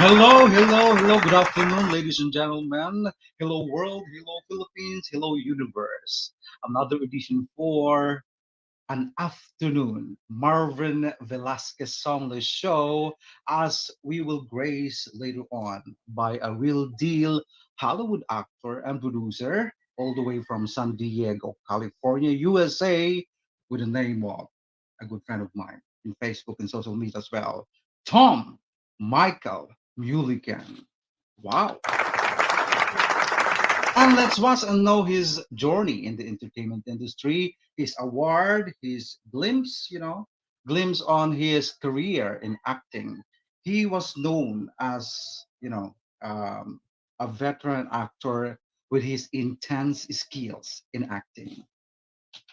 Hello, good afternoon, ladies and gentlemen. Hello, world. Hello, Philippines. Hello, universe. Another edition for an afternoon Marvin Velasquez Songlists show, as we will grace later on by a real deal Hollywood actor and producer, all the way from San Diego, California, USA, with the name of a good friend of mine in Facebook and social media as well, Tom Michael Mulligan. Wow. And let's watch and know his journey in the entertainment industry, his award, his glimpse on his career in acting. He was known as, a veteran actor with his intense skills in acting.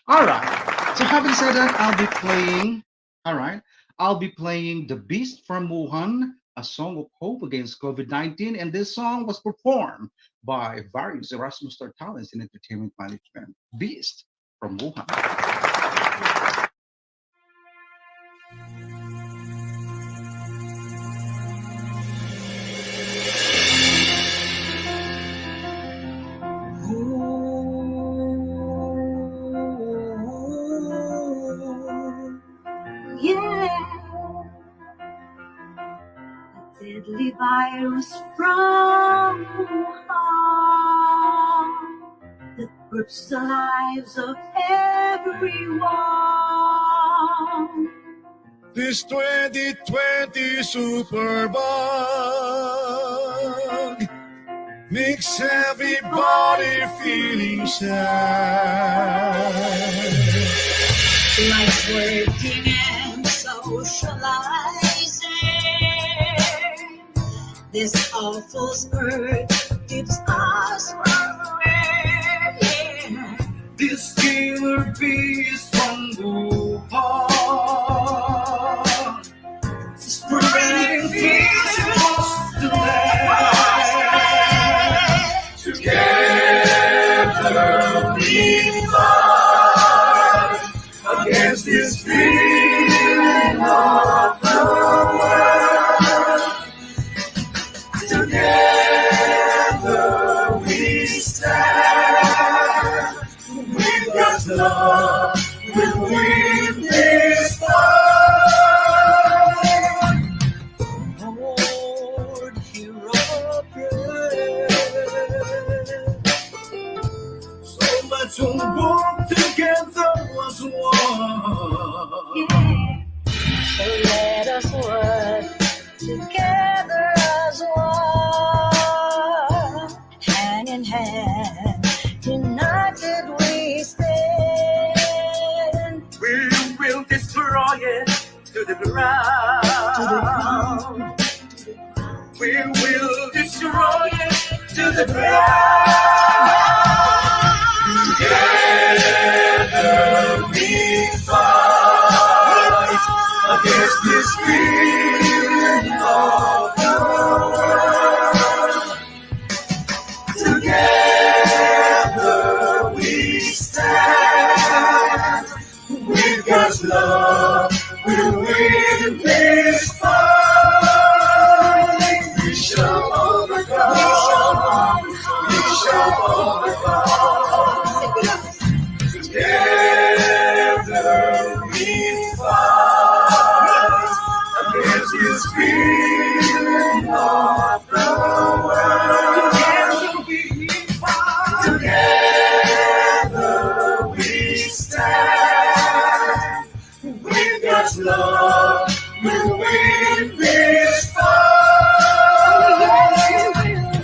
All right. So having said that, all right, I'll be playing The Beast from Wuhan, a song of hope against COVID-19. And this song was performed by various Erasmus Star talents in entertainment management. Beast from Wuhan. Yeah, a deadly virus from Wuhan that grips the lives of everyone. This 2020 superbug makes everybody feeling sad. Life's working and socializing. This awful scourge keeps us from away. This killer beast from Wuhan, spreading fear across the land. Together we fight against this feeling of the world. Together we stand. With God's love, we'll win this fight. Lord, hear our prayer. So let's all work together as one. So let us work together as one, hand in hand, united we stand. We will destroy it to the ground. We will destroy it to the ground. Together we fight against this feeling of the world. Together we stand. With God's love, we'll win this fight. We shall overcome. We shall overcome. Together we fight against this feeling of the world. Together we stand. With God's love, we'll win this fight.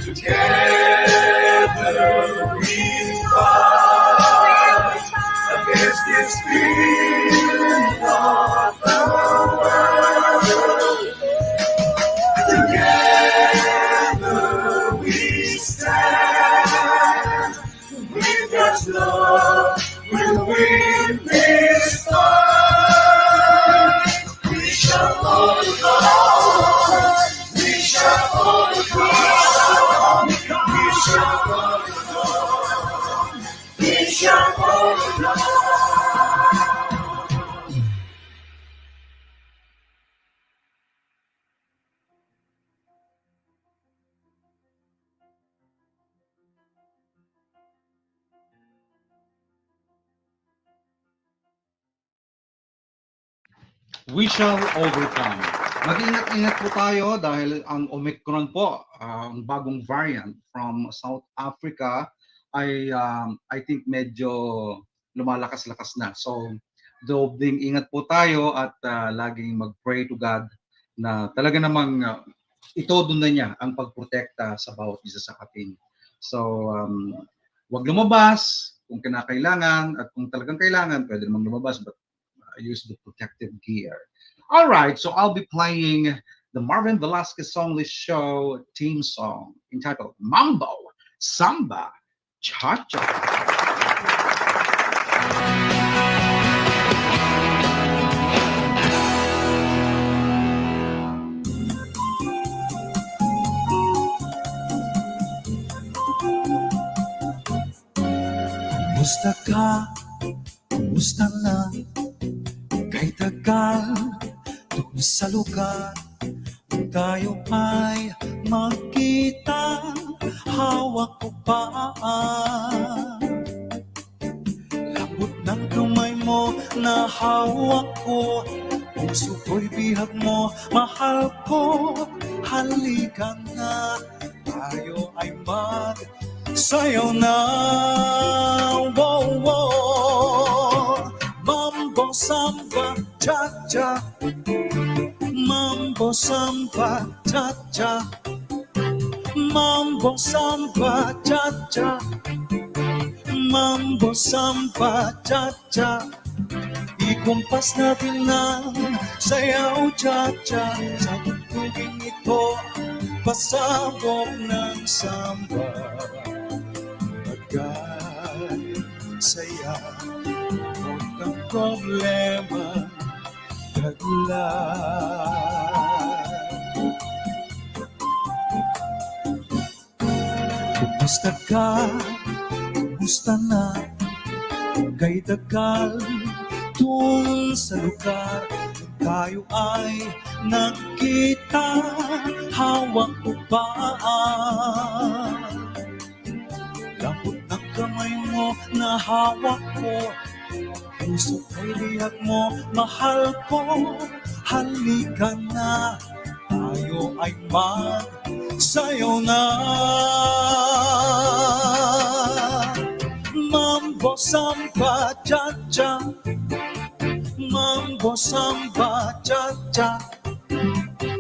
Together we fight against this feeling of the world. Together we stand. With God's love, we'll win this fight. We shall overcome. We shall overcome. We shall overcome. We shall overcome. We shall overcome. Mag-ingat-ingat po tayo dahil ang Omicron po, ang bagong variant from South Africa ay I think medyo lumalakas-lakas na. So, dobling ingat po tayo at laging mag-pray to God na talaga namang itodo na niya ang pagprotekta sa bawat isa sa atin. So, wag lumabas kung kinakailangan at kung talagang kailangan, pwede namang lumabas but use the protective gear. All right, so I'll be playing the Marvin Velasquez Songlists Show theme song entitled Mambo, Samba, Cha-Cha. Kumusta ka? Kumusta na? Kay tagal doon sa lugar kung tayo ay magkita, hawak ko pa lambot ng kamay mo na hawak ko, puso ko'y bihag mo, mahal ko, halika na, tayo ay sayaw na. Wow, wow. Mambo, samba, cha-cha. Mambo, samba, cha-cha. Mambo, samba, cha-cha. Mambo, samba, cha-cha. Ikumpas natin ng sayaw, cha-cha. Sa tugtugin ito, pasabog ng samba. Magay, saya, huwag kang problema, taglay. Kumusta ka? Kumusta na? Kay tagal dun sa lugar tayo ay nagkita, hawak ko pa lambot ng kamay mo na hawak ko, puso ko'y lihag mo, mahal ko, halika na, tayo ay magsayaw na. Mambo, samba, cha-cha. Mambo, samba, cha-cha.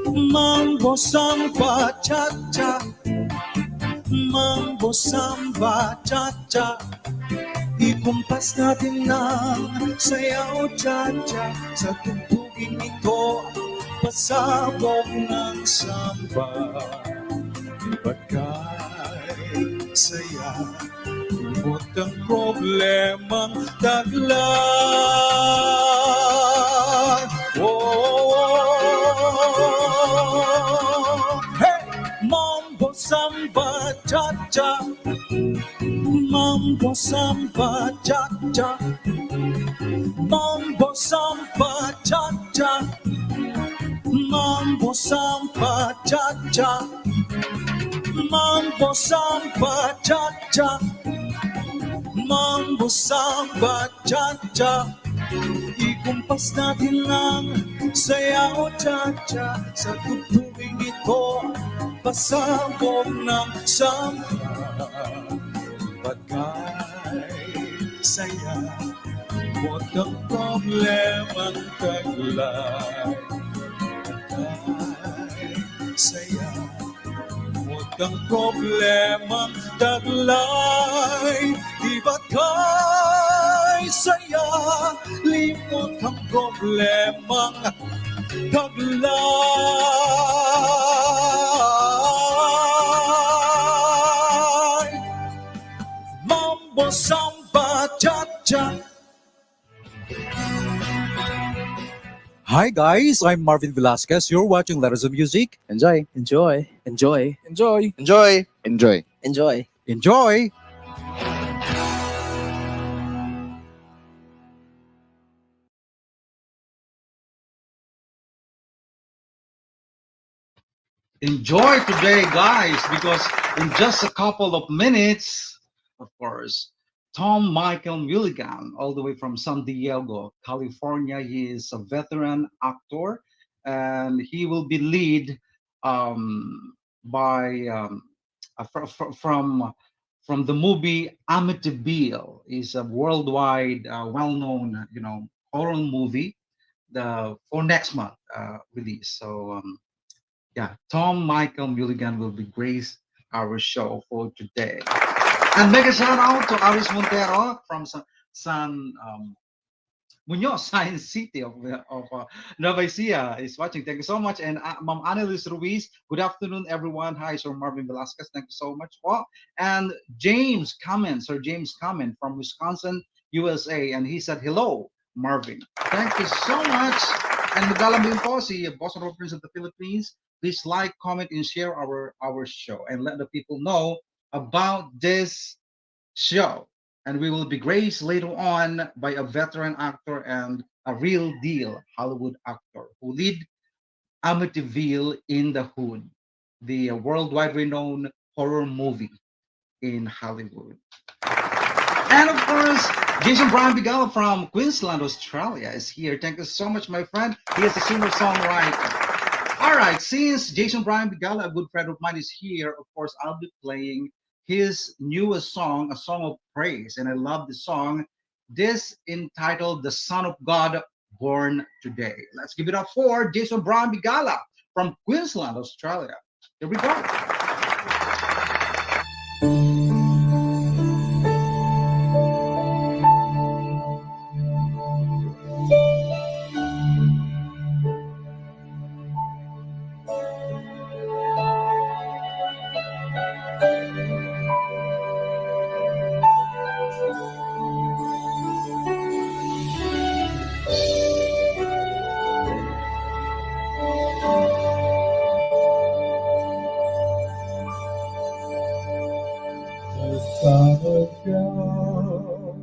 Mambo, samba, cha-cha. Mambo, samba, cha-cha. Ikumpas natin ng sayaw, cha-cha. Sa tugtugin ito, pasabog ng samba. Pagkay saya, lubot ang problemang taglay. Oh, hey! Mambo, samba, cha-cha. Mambo, samba, cha-cha. Mambo, samba, cha-cha. Mambo, samba, cha-cha. Mambo, samba, cha-cha. Mambo, samba, cha-cha. Ikumpas natin lang sayaw, cha-cha. Sa tugtugin ito, pasabog ng samba. Pagkay saya, huwag kang problemang taglay. Pagkay saya, huwag kang problemang taglay. Di ba't kay saya, limot ang problemang taglay. Mambo, samba, cha-cha. Hi guys, I'm Marvin Velasquez. You're watching Letters of Music. Enjoy. Enjoy. Enjoy. Enjoy. Enjoy. Enjoy. Enjoy. Enjoy! Enjoy today, guys, because in just a couple of minutes, of course, Tom Michael Mulligan, all the way from San Diego, California. He is a veteran actor, and he will be lead by from the movie Amityville. Is a worldwide, well-known, horror movie. The for next month release. So yeah, Tom Michael Mulligan will be grace our show for today. And mega shout out to Aris Montero from San Muñoz Science City of Nueva Ecija is watching. Thank you so much. And Ma'am Annalise Ruiz, good afternoon, everyone. Hi, Sir Marvin Velasquez. Thank you so much. Well, and Sir James Comment from Wisconsin, USA. And he said, hello, Marvin. Thank you so much. And magalang po si Boss of Prince of the Philippines. Please like, comment, and share our show. And let the people know about this show. And we will be graced later on by a veteran actor and a real deal Hollywood actor who lead Amityville in the Hood, the worldwide renowned horror movie in Hollywood. And of course, Jason Brian Bigala from Queensland, Australia is here. Thank you so much, my friend. He is a singer-songwriter. All right, since Jason Brian Bigala, a good friend of mine, is here, of course, I'll be playing his newest song, a song of praise. And I love the song. This entitled The Son of God Born Today. Let's give it up for Jason Brian Bigala from Queensland, Australia. Here we go. Son of God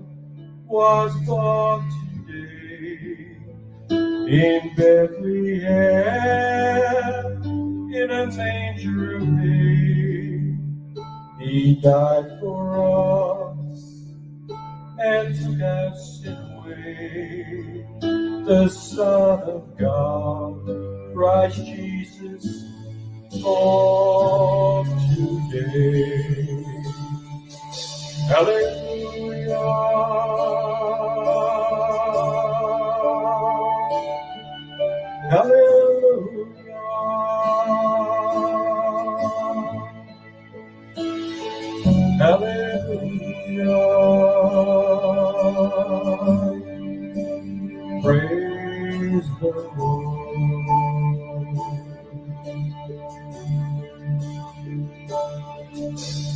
was born today in Bethlehem in a manger made. He died for us and took our sin away. The Son of God, Christ Jesus, born today. Hallelujah, hallelujah, hallelujah. Praise the Lord.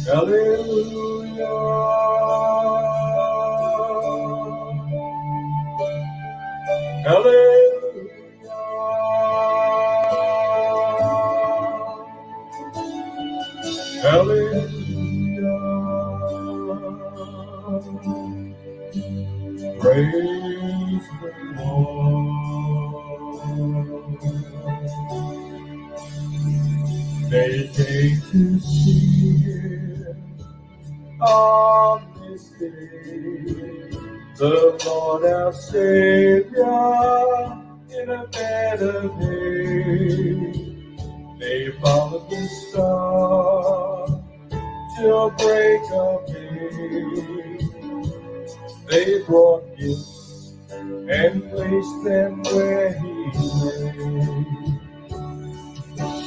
Hallelujah, hallelujah, hallelujah. Praise the Lord. They came to see him on this day, the Lord our Savior in a bed of hay. They followed the star till break of day. They brought gifts and placed them where he lay.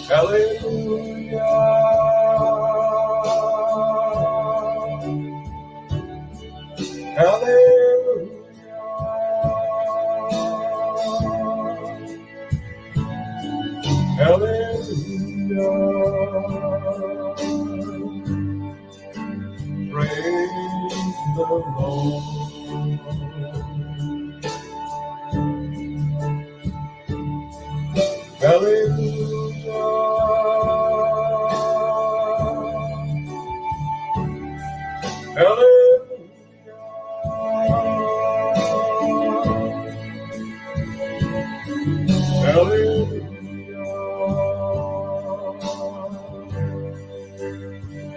Hallelujah, hallelujah, hallelujah. Praise the Lord. Hallelujah, hallelujah, hallelujah.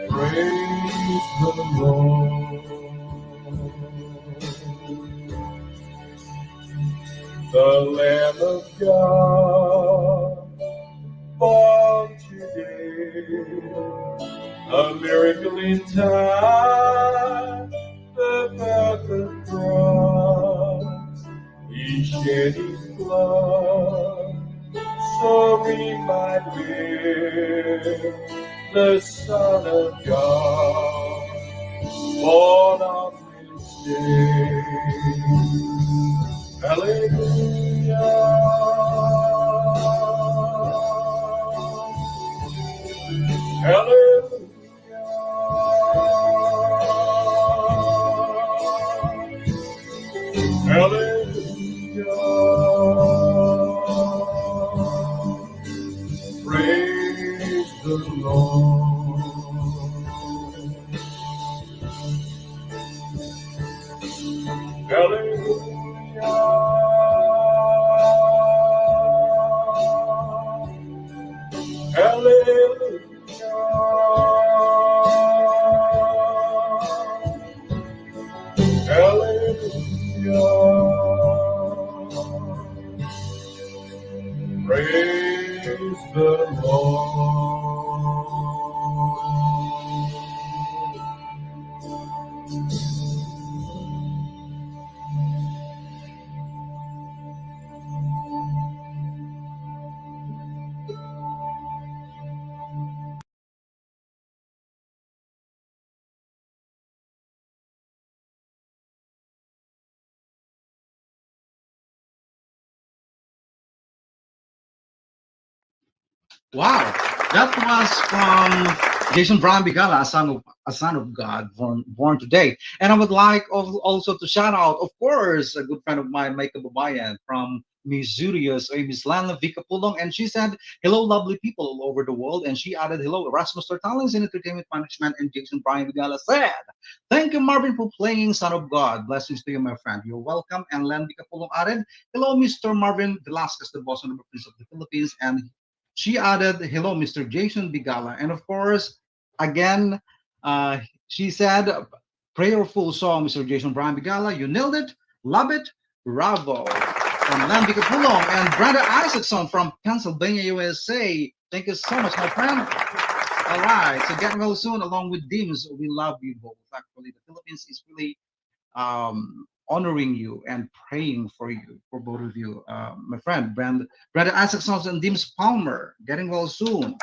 Praise the Lord. Lamb of God, born today, a miracle in time, the birth of Christ. He shed his blood so we might live, the Son of God, born on this day. Hallelujah. Hallelujah. Hallelujah. Praise the Lord. Hallelujah. Hallelujah. Hallelujah. Praise the Lord. Wow, that was from Jason Brown Bigala, a son of God, born today. And I would like also to shout out, of course, a good friend of mine, Mike Babayan from Missouri, USA, Miss Lana Vika Pulong, and she said, "Hello, lovely people all over the world." And she added, "Hello, Erasmus Tortales in Entertainment Management." And Jason Brian Bigala said, "Thank you, Marvin, for playing Son of God. Blessings to you, my friend. You're welcome." And Len Vika Pulong added, "Hello, Mr. Marvin Velasquez, the boss and the Prince of the Philippines." And she added, "Hello, Mr. Jason Bigala." And of course, again, uh, she said, "Prayerful song, Mr. Jason Brian Bigala. You nailed it. Love it. Bravo." From Landy Capulong and Brenda Isaacson from Pennsylvania, USA. Thank you so much, my friend. All right. So get well soon along with Dims. We love you both. Actually, the Philippines is really honoring you and praying for both of you. My friend, Brenda Isaacson and Dims Palmer, getting well soon.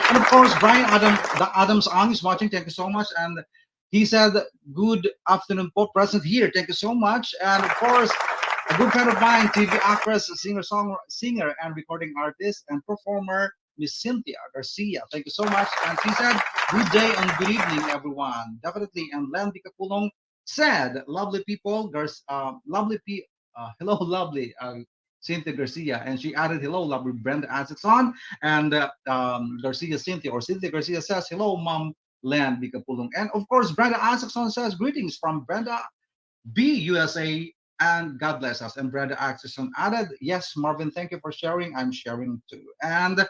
And of course, Brian the Adams Ang is watching. Thank you so much. And he said, "Good afternoon, po, present here. Thank you so much." And of course, a good friend of mine, TV actress, singer, and recording artist and performer, Miss Cynthia Garcia. Thank you so much. And she said, "Good day and good evening, everyone." Definitely. And Landy Capulong said, "Lovely people, hello, lovely." Cynthia Garcia, and she added, "Hello, lovely Brenda Isaacson." And Garcia Cynthia, or Cynthia Garcia says, "Hello, Mom Land Bicapulong." And of course, Brenda Isaacson says, "Greetings from Brenda B USA, and God bless us." And Brenda Isaacson added, "Yes, Marvin, thank you for sharing. I'm sharing too." And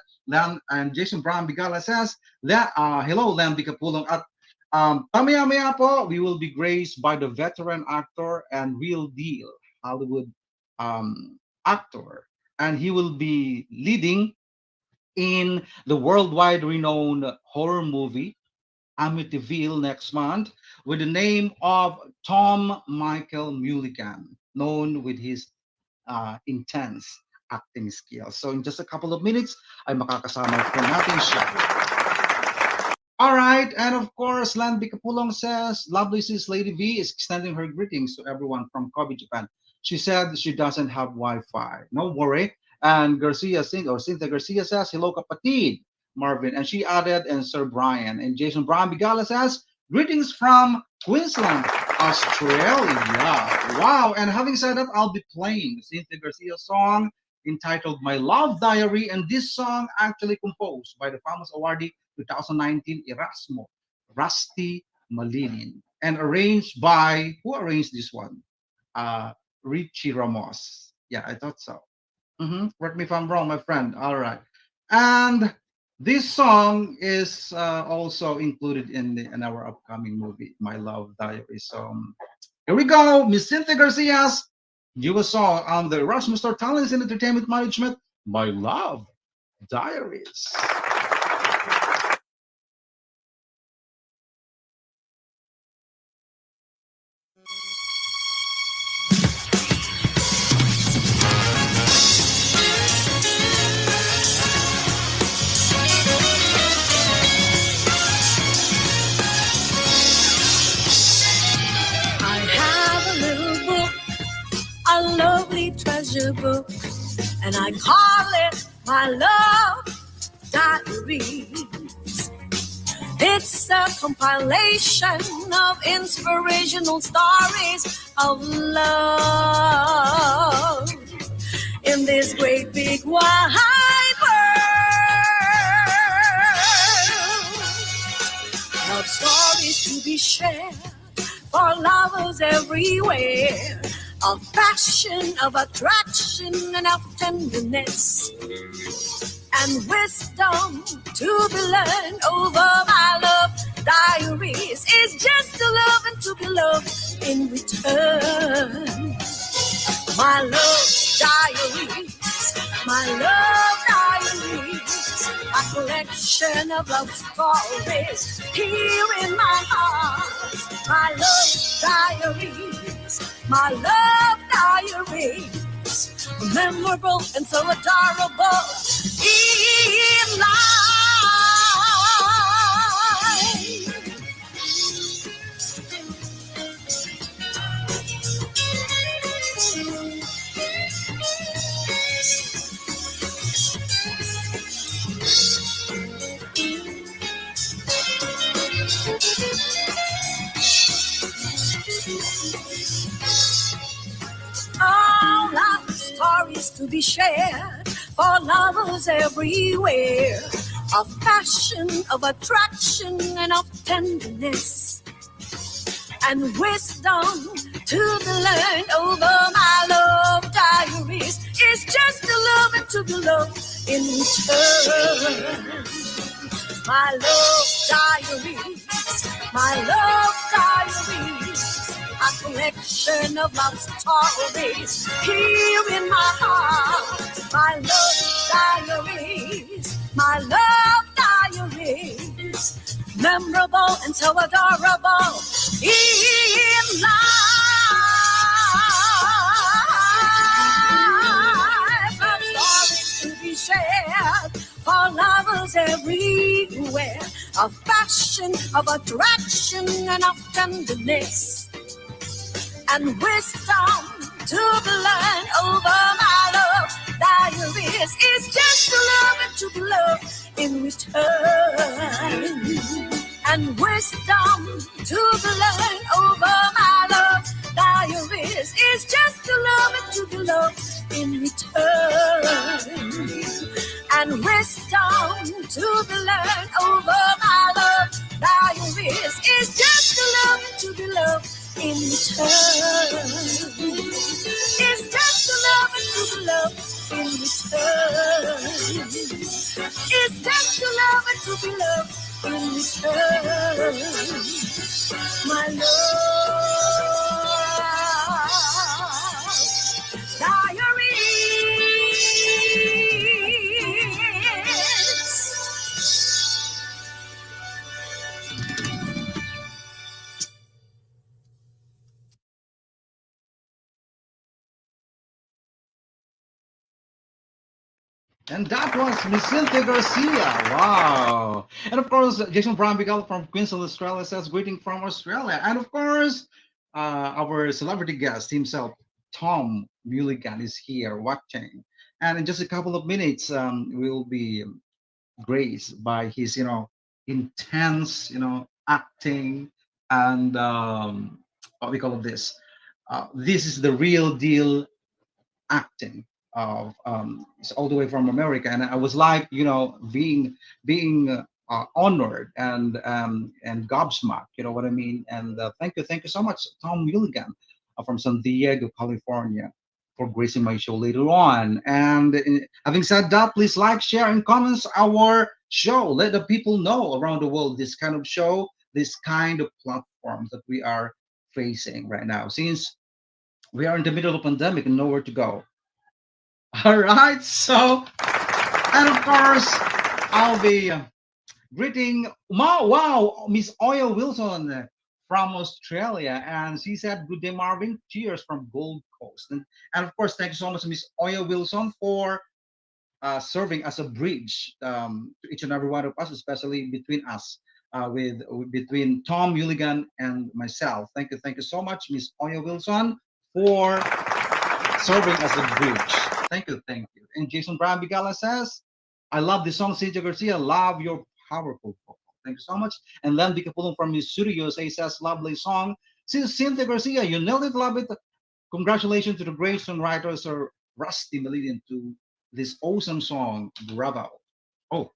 Jason Brown Bigala says, "Hello, Lam Bicapulong." At pamaya-maya po, we will be graced by the veteran actor and real deal Hollywood actor, and he will be leading in the worldwide renowned horror movie Amityville next month with the name of Tom Michael Mulligan, known with his intense acting skills. So in just a couple of minutes, ay makakasama po natin siya. All right, and of course, Land Bicapulong says, "Lovely sis Lady V is extending her greetings to everyone from Kobe, Japan. She said she doesn't have Wi-Fi. No worry." And Cynthia Garcia says, "Hello, kapatid, Marvin." And she added, "And Sir Brian." And Jason Brian Bigala says, "Greetings from Queensland, Australia." Wow. And having said that, I'll be playing Cynthia Garcia's song entitled "My Love Diary." And this song actually composed by the famous awardee 2019 Erasmo, Rusty Malinin, and arranged by, who arranged this one? Uh, Richie Ramos. Yeah, I thought so. Correct me if I'm wrong, my friend. All right. And this song is also included in our upcoming movie, My Love Diary. So here we go, Miss Cynthia Garcia's You saw on the Erasmus Star Talents in Entertainment Management, My Love Diaries. I have a little book, a lovely treasure book, and I call it my love diary. It's a compilation of inspirational stories of love in this great big wide world. Love stories to be shared for lovers everywhere. Of passion, of attraction, and of tenderness, and wisdom to be learned over my love diaries. It's just to love and to be loved in return. My love diaries, my love diaries, a collection of love stories here in my heart. My love diaries, my love diaries, memorable and so adorable in life. All our stories to be shared for lovers everywhere. Of passion, of attraction, and of tenderness, and wisdom to be learned over my love diaries. It's just to love and to be loved in return. My love diaries, my love diaries, a collection of love stories here in my heart. My love diaries, my love diaries, memorable and so adorable in life. Love stories to be shared for lovers everywhere. Of passion, of attraction, and of tenderness, and wisdom to be learned over my love diaries. It's just to love and to be loved in return. And wisdom to be learned over my love diaries. It's just to love and to be loved in return. And wisdom to be learned over my love diaries. It's just to love and to be loved in return. It's just to love and to be loved in return. It's just to love and to be loved in return. My love diaries. And that was Miss Cynthia Garcia. Wow. And of course, Jason Brambigal from Queensland, Australia says, greeting from Australia. And of course, our celebrity guest himself, Tom Mulligan, is here watching. And in just a couple of minutes, we'll be graced by his, intense, acting and what we call this. This is the real deal acting of it's all the way from America, and I was like, being honored and gobsmacked. You know what I mean? And thank you so much, Tom Mulligan, from San Diego, California, for gracing my show later on. And having said that, please like, share, and comments our show. Let the people know around the world this kind of show, this kind of platforms that we are facing right now. Since We are in the middle of a pandemic and nowhere to go. All right. So, and of course, I'll be greeting, wow, Miss Oya Wilson from Australia. And she said, "Good day, Marvin. Cheers from Gold Coast." And of course, thank you so much, Miss Oya Wilson, for serving as a bridge to each and every one of us, especially between us, with between Tom Mulligan and myself. Thank you so much, Miss Oya Wilson, for serving as a bridge. Thank you. And Jason Brown Bigala says, "I love the song, Cynthia Garcia. Love your powerful vocal." Thank you so much. And Len Bicapulong from his studio says, "Lovely song. Since Cynthia Garcia, you nailed it, love it. Congratulations to the great songwriter, Sir Rusty Melidian, to this awesome song. Bravo." Oh,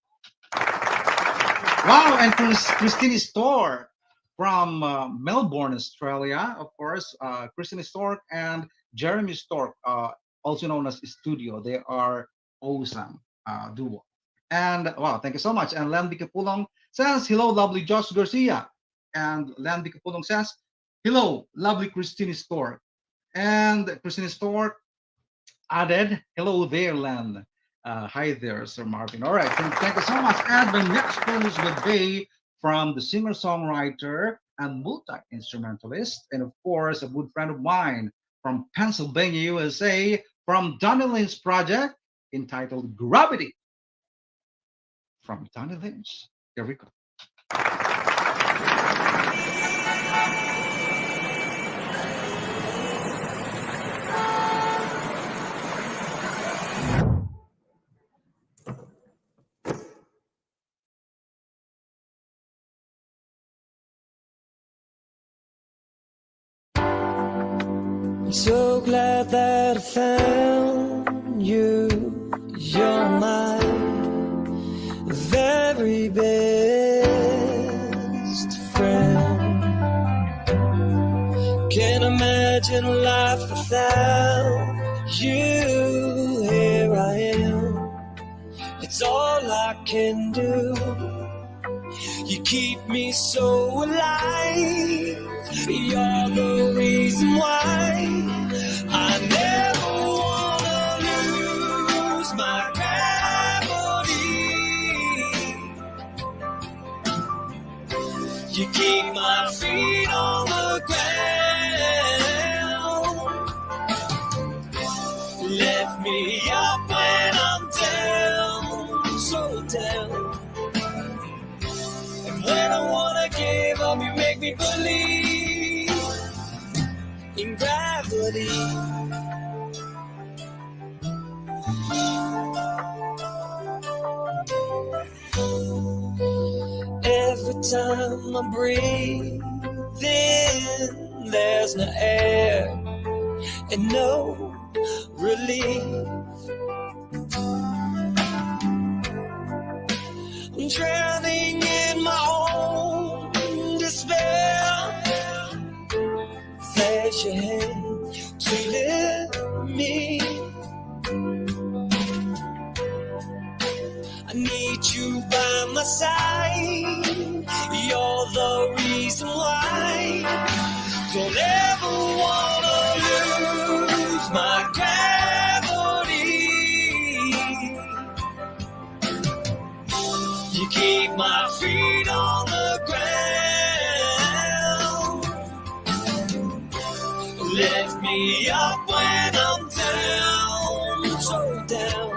wow. And Christine Storr from Melbourne, Australia, of course. Christine Stork and Jeremy Stork, also known as Studio. They are awesome duo. And wow, thank you so much. And Len Bicapulong says, "Hello, lovely Josh Garcia." And Len Bicapulong says, "Hello, lovely Christine Stork." And Christine Stork added, "Hello there, Len." Hi there, Sir Marvin. All right, thank you so much. And my next bonus would be from the singer-songwriter and multi-instrumentalist, and of course, a good friend of mine from Pennsylvania, USA, from Donny Lynn's project entitled Gravity, from Donny Lynch. Here we go. I'm so glad that I found you. You're my very best friend. Can't imagine life without you. Here I am, it's all I can do. You keep me so alive. You're the reason why I never wanna lose my gravity. You keep my feet on the ground. Lift me up when I'm down, so down. When I wanna give up, you make me believe in gravity. Every time I breathe in, there's no air and no relief. I'm drowning in my own despair. There's your hand to lift me. I need you by my side. You're the reason why. Don't ever wanna lose my gravity. You keep my feet on the ground. Lift me up when I'm down, so down.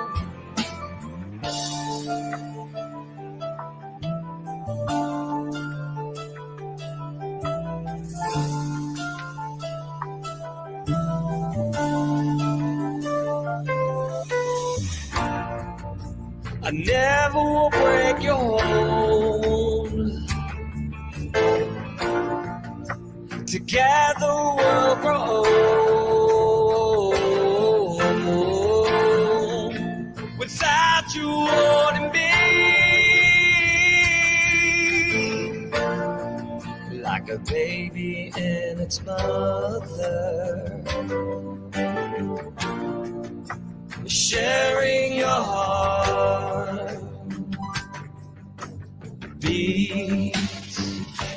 I never will break your hold. Together we'll grow old. Without you holding me like a baby in its mother, sharing your heart beats.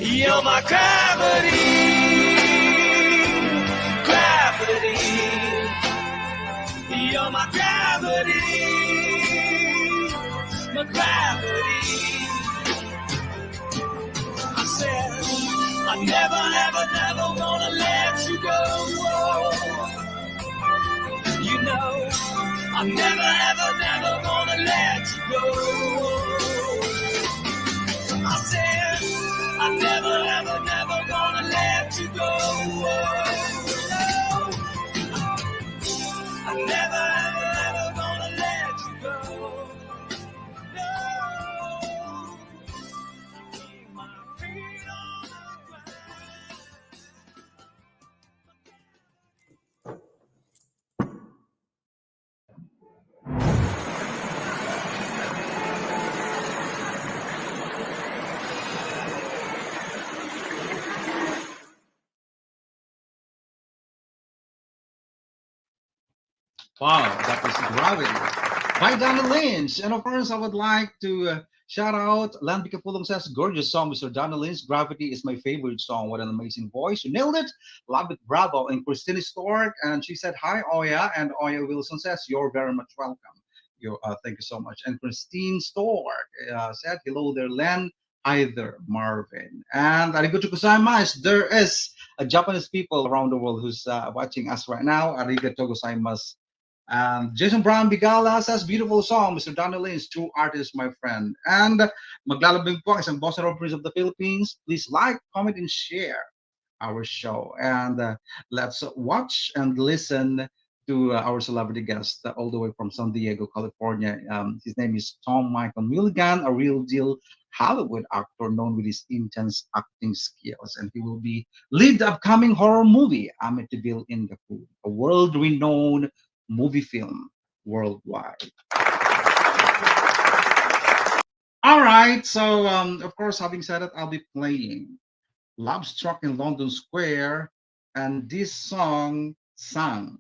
You're my gravity, gravity. the gravity. I said, I never, never, never gonna let you go. You know, I'm never, ever, never gonna let you go. I said, I'm never, ever, never gonna let you go. No, I'm never, ever, ever gonna let you go. No, keep my feet on the ground. Wow, that was Gravity by Donna Lynch. And of course, I would like to shout out Landvika Fulham says, gorgeous song, Mr. Donna Lynch. Gravity is my favorite song. What an amazing voice. You nailed it. Love it. Bravo. And Christine Stork, and she said, hi, Oya. And Oya Wilson says, you're very much welcome. Thank you so much. And Christine Stork said, hello there, Len. Hi there, Marvin. And arigato gozaimasu. There is a Japanese people around the world who's watching us right now. Arigato gozaimasu. Jason Brown Bigala says, beautiful song, Mr. Donald Lynch, true artist, my friend. And maglalabing po isang boss Prince of the Philippines. Please like, comment, and share our show. And let's watch and listen to our celebrity guest all the way from San Diego, California. His name is Tom Michael Mulligan, a real deal Hollywood actor known with his intense acting skills. And he will be lead the upcoming horror movie, Amityville in the Hood, a world-renowned movie film worldwide. All right, so of course, having said it, I'll be playing Love Struck in London Square, and this song sung,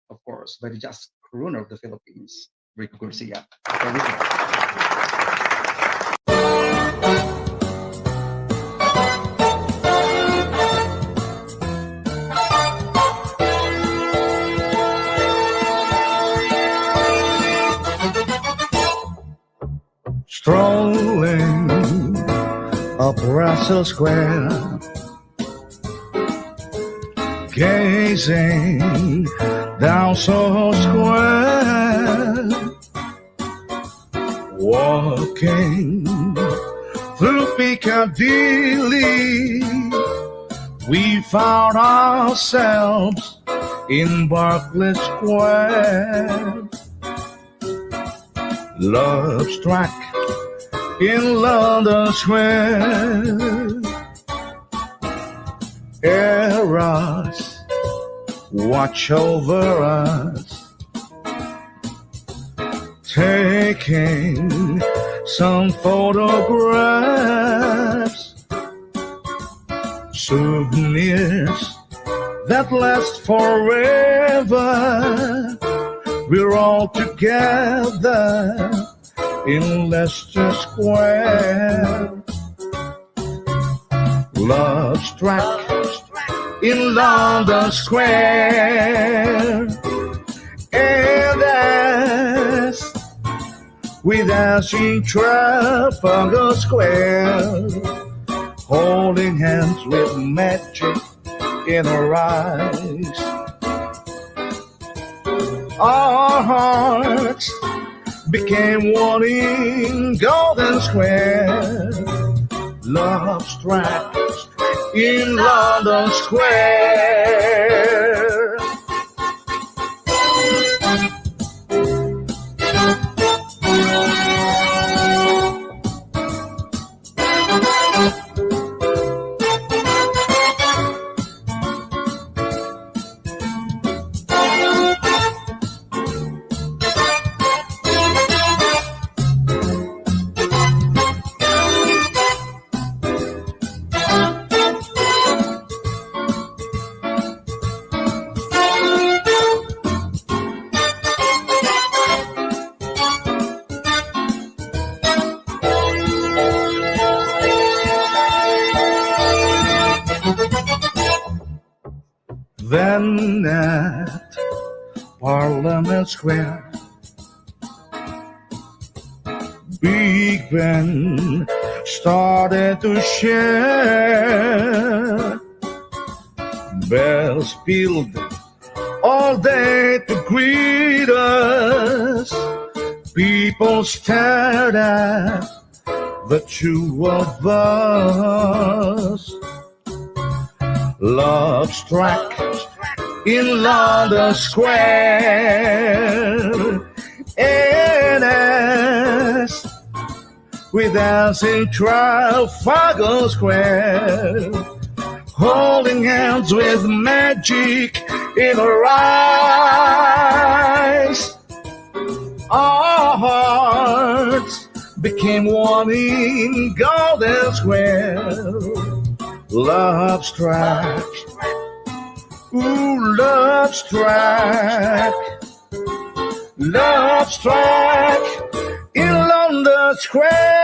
of course, by the jazz crooner of the Philippines, Rico Garcia. Here we go. Strolling up Russell Square, gazing down Soho Square, walking through Piccadilly, we found ourselves in Berkeley Square. Love struck in London Square. Eros, watch over us, taking some photographs, souvenirs that last forever. We're all together in Leicester Square. Love struck in London Square. And as we dance in Trafalgar Square, holding hands with magic in our eyes, our hearts became one in Golden Square. Love struck in London Square. Then at Parliament Square, Big Ben started to share. Bells pealed all day to greet us. People stared at the two of us. Love struck in London Square. And as we dance in Trafalgar Square, holding hands with magic in our eyes, our hearts became one in Golden Square. Love struck, ooh, love struck, love struck in London Square.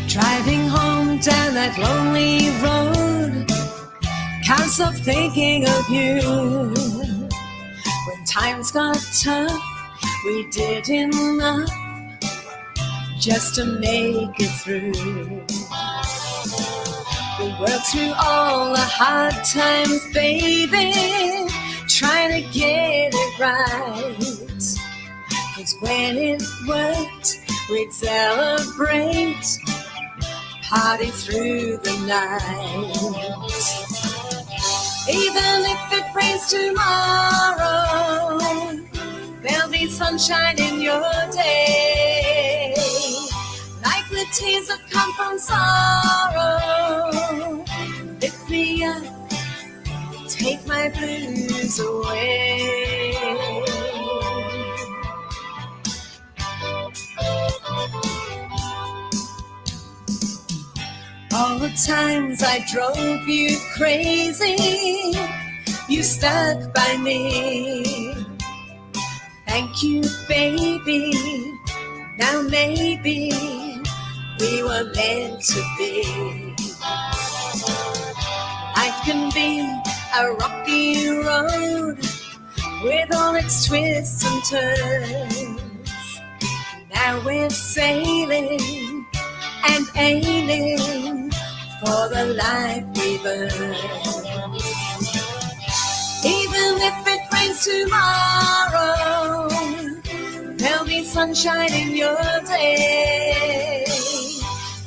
Driving home down that lonely road, can't stop thinking of you. When times got tough, we did enough just to make it through. We worked through all the hard times, baby, trying to get it right. 'Cause when it worked, we'd celebrate, party through the night. Even if it rains tomorrow, there'll be sunshine in your day. Like the tears that come from sorrow, lift me up, take my blues away. All the times I drove you crazy, you stuck by me. Thank you, baby. Now maybe we were meant to be. Life can be a rocky road with all its twists and turns. Now we're sailing and aiming for the life we've earned. Even if it rains tomorrow, there'll be sunshine in your day.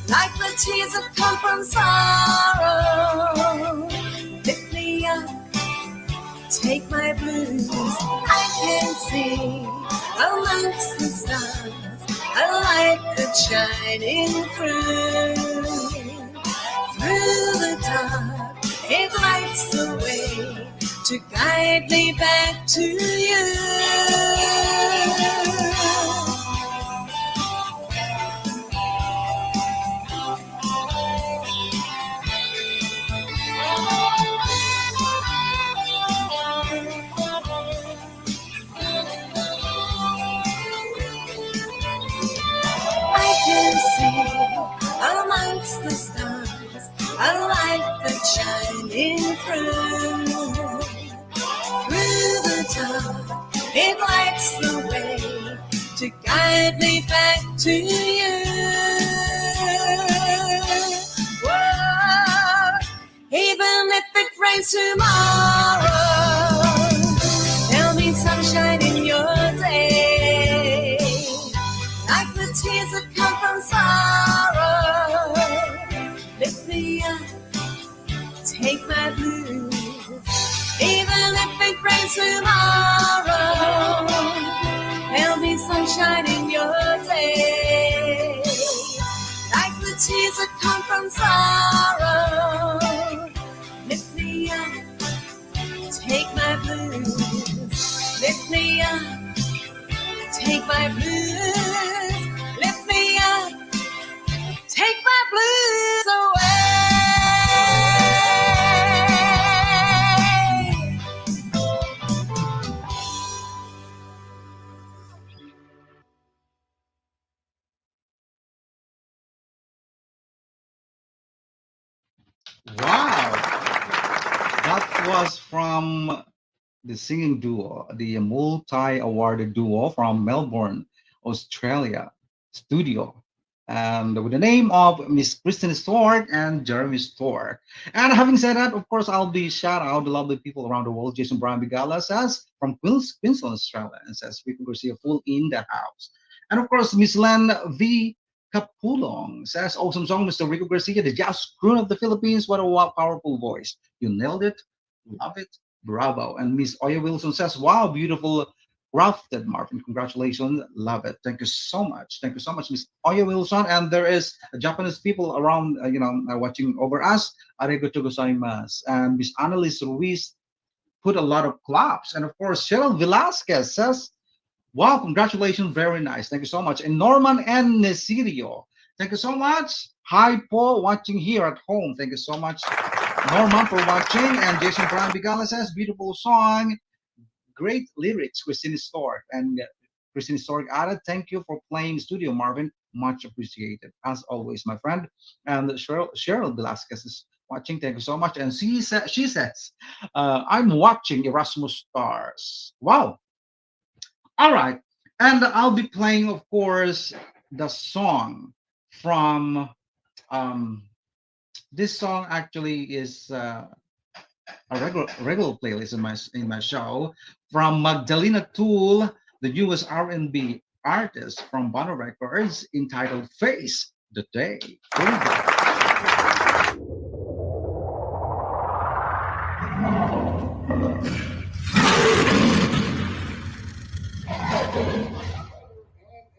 Like the tears that come from sorrow, lift me up, take my blues. I can see amongst the stars a light that's shining through the dark. It lights the way to guide me back to you. I can see amongst the stars a light that's shining through the dark. It lights the way to guide me back to you. Whoa. Even if it rains tomorrow, there'll be sunshine in your day. Like the tears that come from sorrow, lift me up, take my blues. Even if it rains tomorrow, there'll be sunshine in your day. Like the tears that come from sorrow, lift me up, take my blues. Lift me up, take my blues. Lift me up, take my blues away. Wow, that was from the singing duo, the multi-awarded duo from Melbourne, Australia studio. And with the name of Miss Kristen Stork and Jeremy Stork. And having said that, of course, I'll be shout out the lovely people around the world. Jason Brian Bigala says from Queensland, Australia, and says we can go see a full in the house. And of course, Miss Len V. Kapulong says, awesome song, Mr. Rico Garcia, the jazz croon of the Philippines. What a powerful voice. You nailed it. Love it. Bravo. And Miss Oya Wilson says, wow, beautiful crafted, Marvin. Congratulations. Love it. Thank you so much. Thank you so much, Miss Oya Wilson. And there is Japanese people around, watching over us. Arigato gozaimasu. And Miss Annalise Ruiz put a lot of claps. And of course, Cheryl Velasquez says, wow, congratulations. Very nice. Thank you so much. And Norman N. Nesirio. Thank you so much. Hi, Paul, watching here at home. Thank you so much, Norman, for watching. And Jason Brown Bigala says, beautiful song. Great lyrics, Christine Stork. And Christine Stork added, thank you for playing studio, Marvin. Much appreciated, as always, my friend. And Cheryl Velasquez is watching. Thank you so much. And she says, I'm watching Erasmus Stars. Wow. All right. And I'll be playing, of course, the song from this song actually is a regular playlist in my show from Magdalena Toole, the newest R&B artist from Bono Records, entitled Face the Day. Here we go.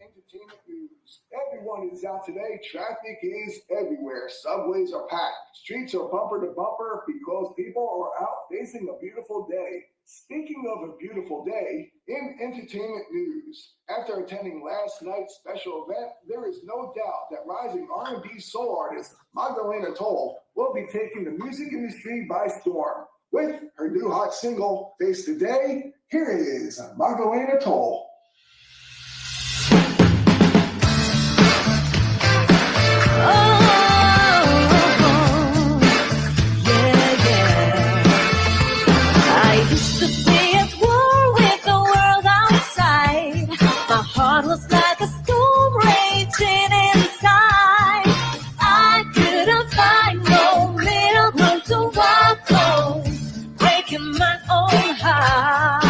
Entertainment news. Everyone is out today. Traffic is everywhere. Subways are packed. Streets are bumper to bumper because people are out facing a beautiful day. Speaking of a beautiful day, in entertainment news, after attending last night's special event, there is no doubt that rising R&B soul artist Magdalena Toll will be taking the music industry by storm. With her new hot single, Face the Day, here is Magdalena Toll. Was like a storm raging inside. I couldn't find no middle ground to walk home, breaking my own heart.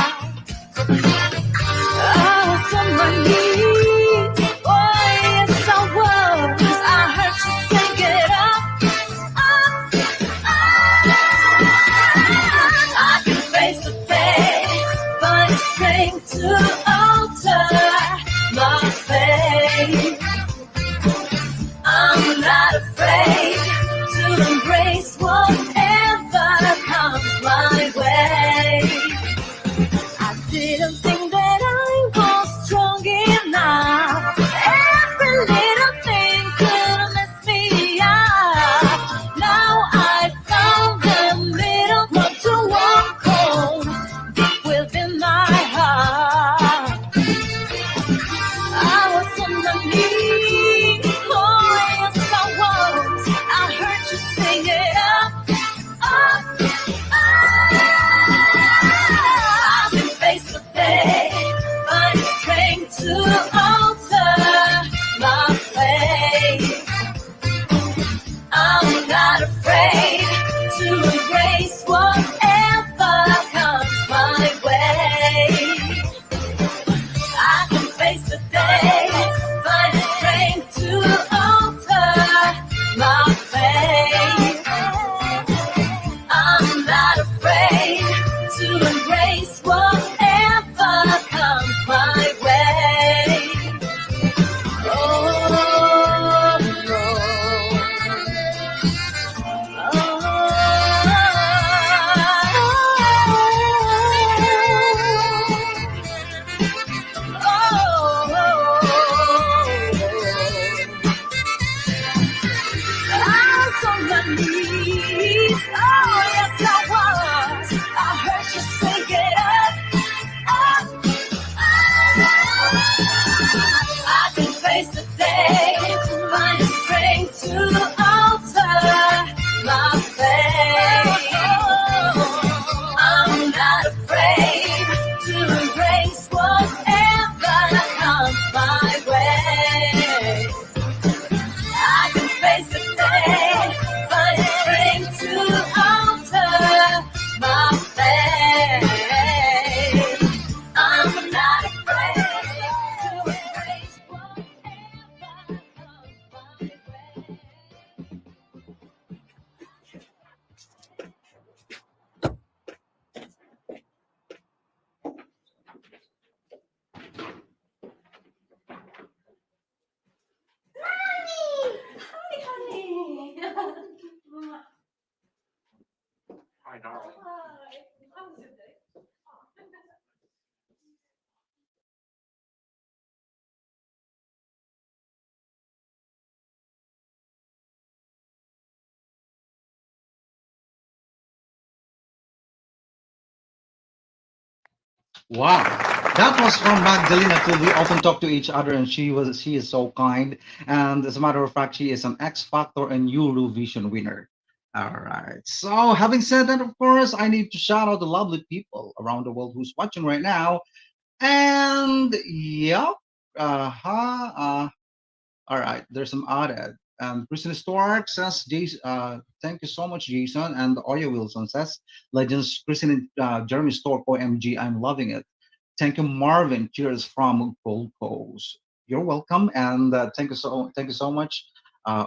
Wow, that was from Magdalena too. We often talk to each other, and she is so kind. And as a matter of fact, she is an X Factor and Eurovision winner. All right. So having said that, of course, I need to shout out the lovely people around the world who's watching right now. And yep, all right, there's some added. Kristen Stark says, thank you so much, Jason. And Oya Wilson says, Legends, Kristen, Jeremy Stork, OMG, I'm loving it. Thank you, Marvin. Cheers from Gold Coast. You're welcome, and thank you so much.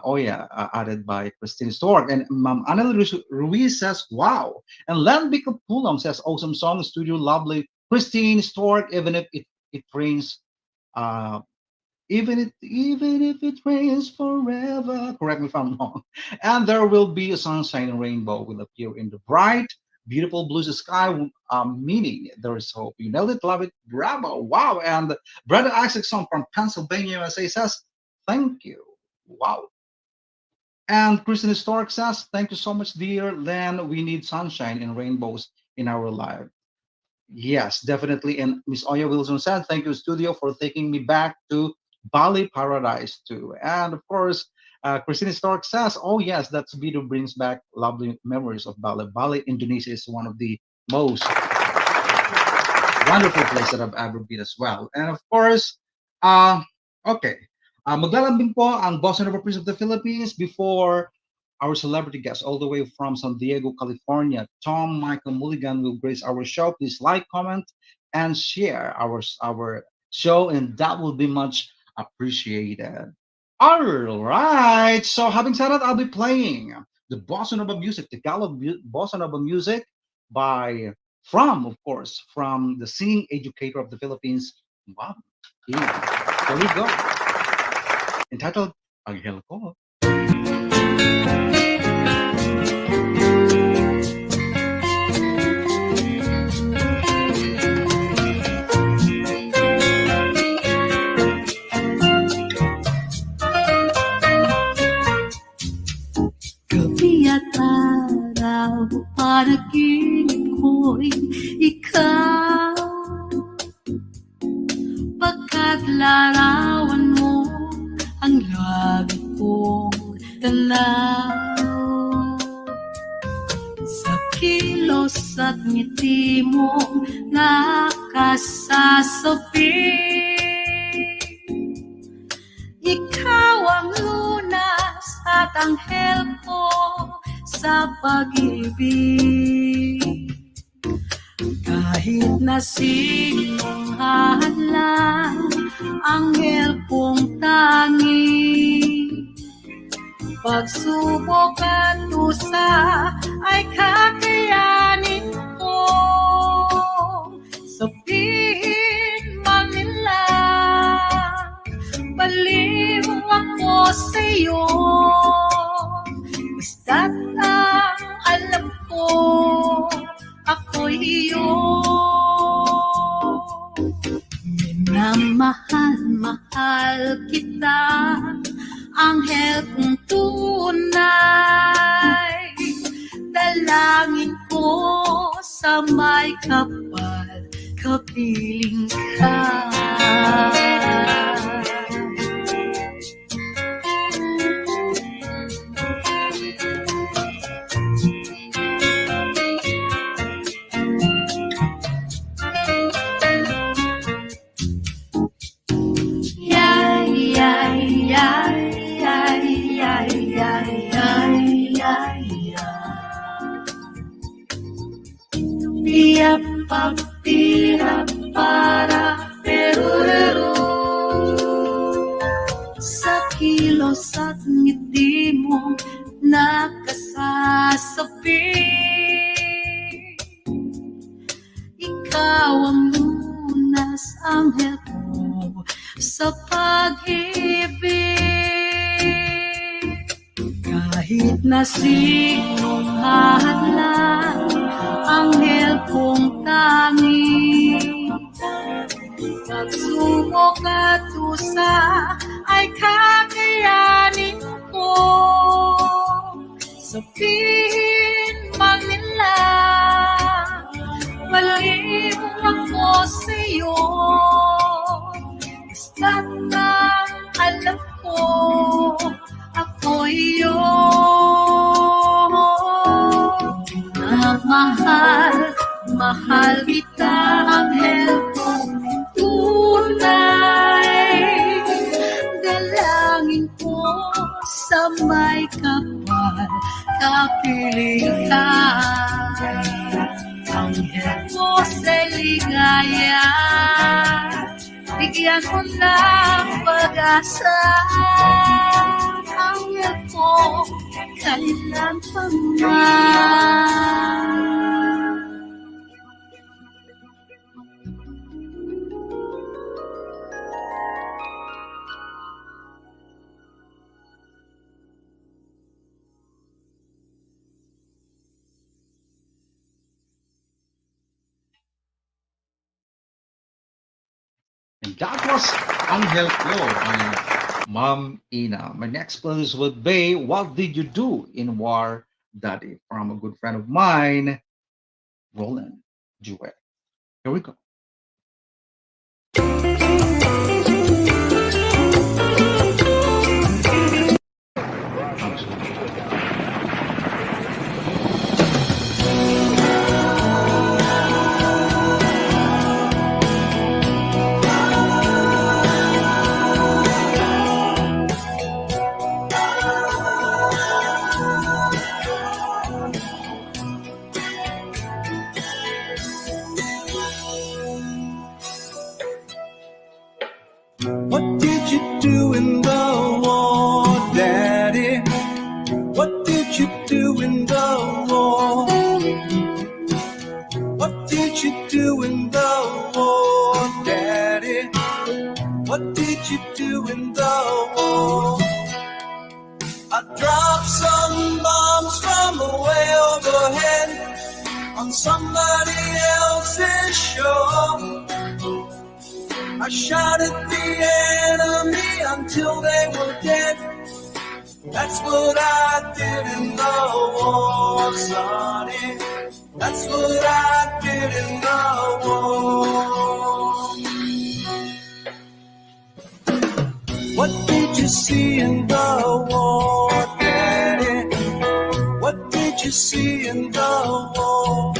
Oya, added by Christine Stork. And Anneli Ruiz says, wow. And Len Bicapulam says, awesome song, studio, lovely. Christine Stork, even if it rains, uh, even if it rains forever, correct me if I'm wrong, and there will be a sunshine and rainbow will appear in the bright beautiful blue sky, meaning there is hope. You nailed it, love it, bravo, wow. And Brother Isaacson from Pennsylvania USA says thank you, wow. And Kristen Stork says thank you so much, dear Len. We need sunshine and rainbows in our life. Yes, definitely. And Miss Oya Wilson said, thank you, studio, for taking me back to Bali Paradise too. And of course, Christine Stark says, oh, yes, that video brings back lovely memories of Bali. Bali, Indonesia is one of the most wonderful places that I've ever been as well. And of course, okay, maglalambing po ang Bossa Nova Prince of the Philippines before our celebrity guest all the way from San Diego, California, Tom Michael Mulligan will grace our show. Please like, comment, and share our show, and that will be much appreciated. All right. So having said that, I'll be playing the Bossa Nova music, Bossa Nova music by from, of course, from the singing educator of the Philippines, Bob. Yeah. There we go. Entitled Anghel Ko. Araw, panaginip ko'y ikaw. Pagkat larawan mo ang lagi kong tanaw. Sa kilos at ngiti mo nakasasabi, ikaw ang lunas at anghel ko sa pag-ibig. Kahit na sinong hadlang, anghel kong tangi. Pagsubok at tusa ay kakayanin ko. Sabihin man nila, baliw ako sa'yo. Basta't ang alam ko, ako'y iyo. Minamahal kita, anghel kong tunay. Dalangin ko sa may kapal, kapiling ka. Pira para perurero sa kilos at ngiti mo nakasasabi, ikaw ang lunas, anghel ko sa pag-ibig. Kahit na sinong hadlang, anghel kong tangi. Pagsubok at tusa ay kakayanin ko. Sabihin man nila, baliw ako Bagamat alam ko ako iyong na mahal kita, anghel kong tunay. Dalangin ko sa may kapal kapiling ka, anghel ko sa ligaya, bigyan ko ng pag-asa, anghel ko kailan pa man. And that was Angel Ko by Mom Ina. My next playlist would be What Did You Do in War, Daddy? From a good friend of mine, Roland Jewett. Here we go. What did you do in the war, Daddy? What did you do in the war? What did you do in the war, Daddy? What did you do in the war? I dropped some bombs from way overhead on somebody else's shore. I shot at the enemy until they were dead. That's what I did in the war, sonny. That's what I did in the war. What did you see in the war, Daddy? What did you see in the war?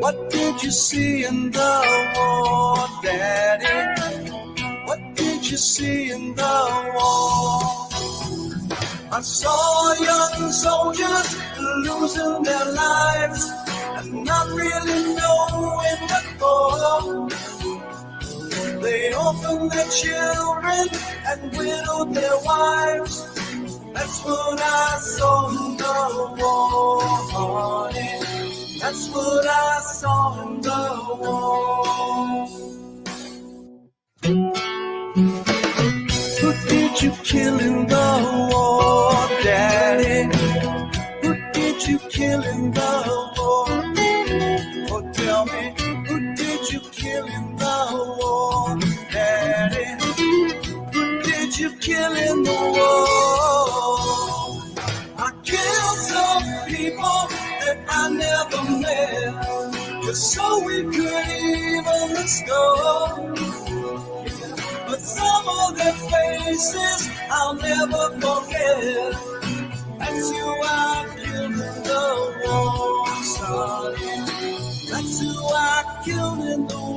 What did you see in the war, Daddy? What did you see in the war? I saw young soldiers losing their lives and not really knowing what for. They orphaned their children and widowed their wives. That's what I saw in the war, honey. That's what I saw in the war. Who did you kill in the war, Daddy? Who did you kill in the war? Oh, tell me, who did you kill in the war, Daddy? Who did you kill in the war? I killed some people that I never met, just so we could even the score. But some of their faces I'll never forget. That's who I killed in the war, sonny. That's who I killed in the war.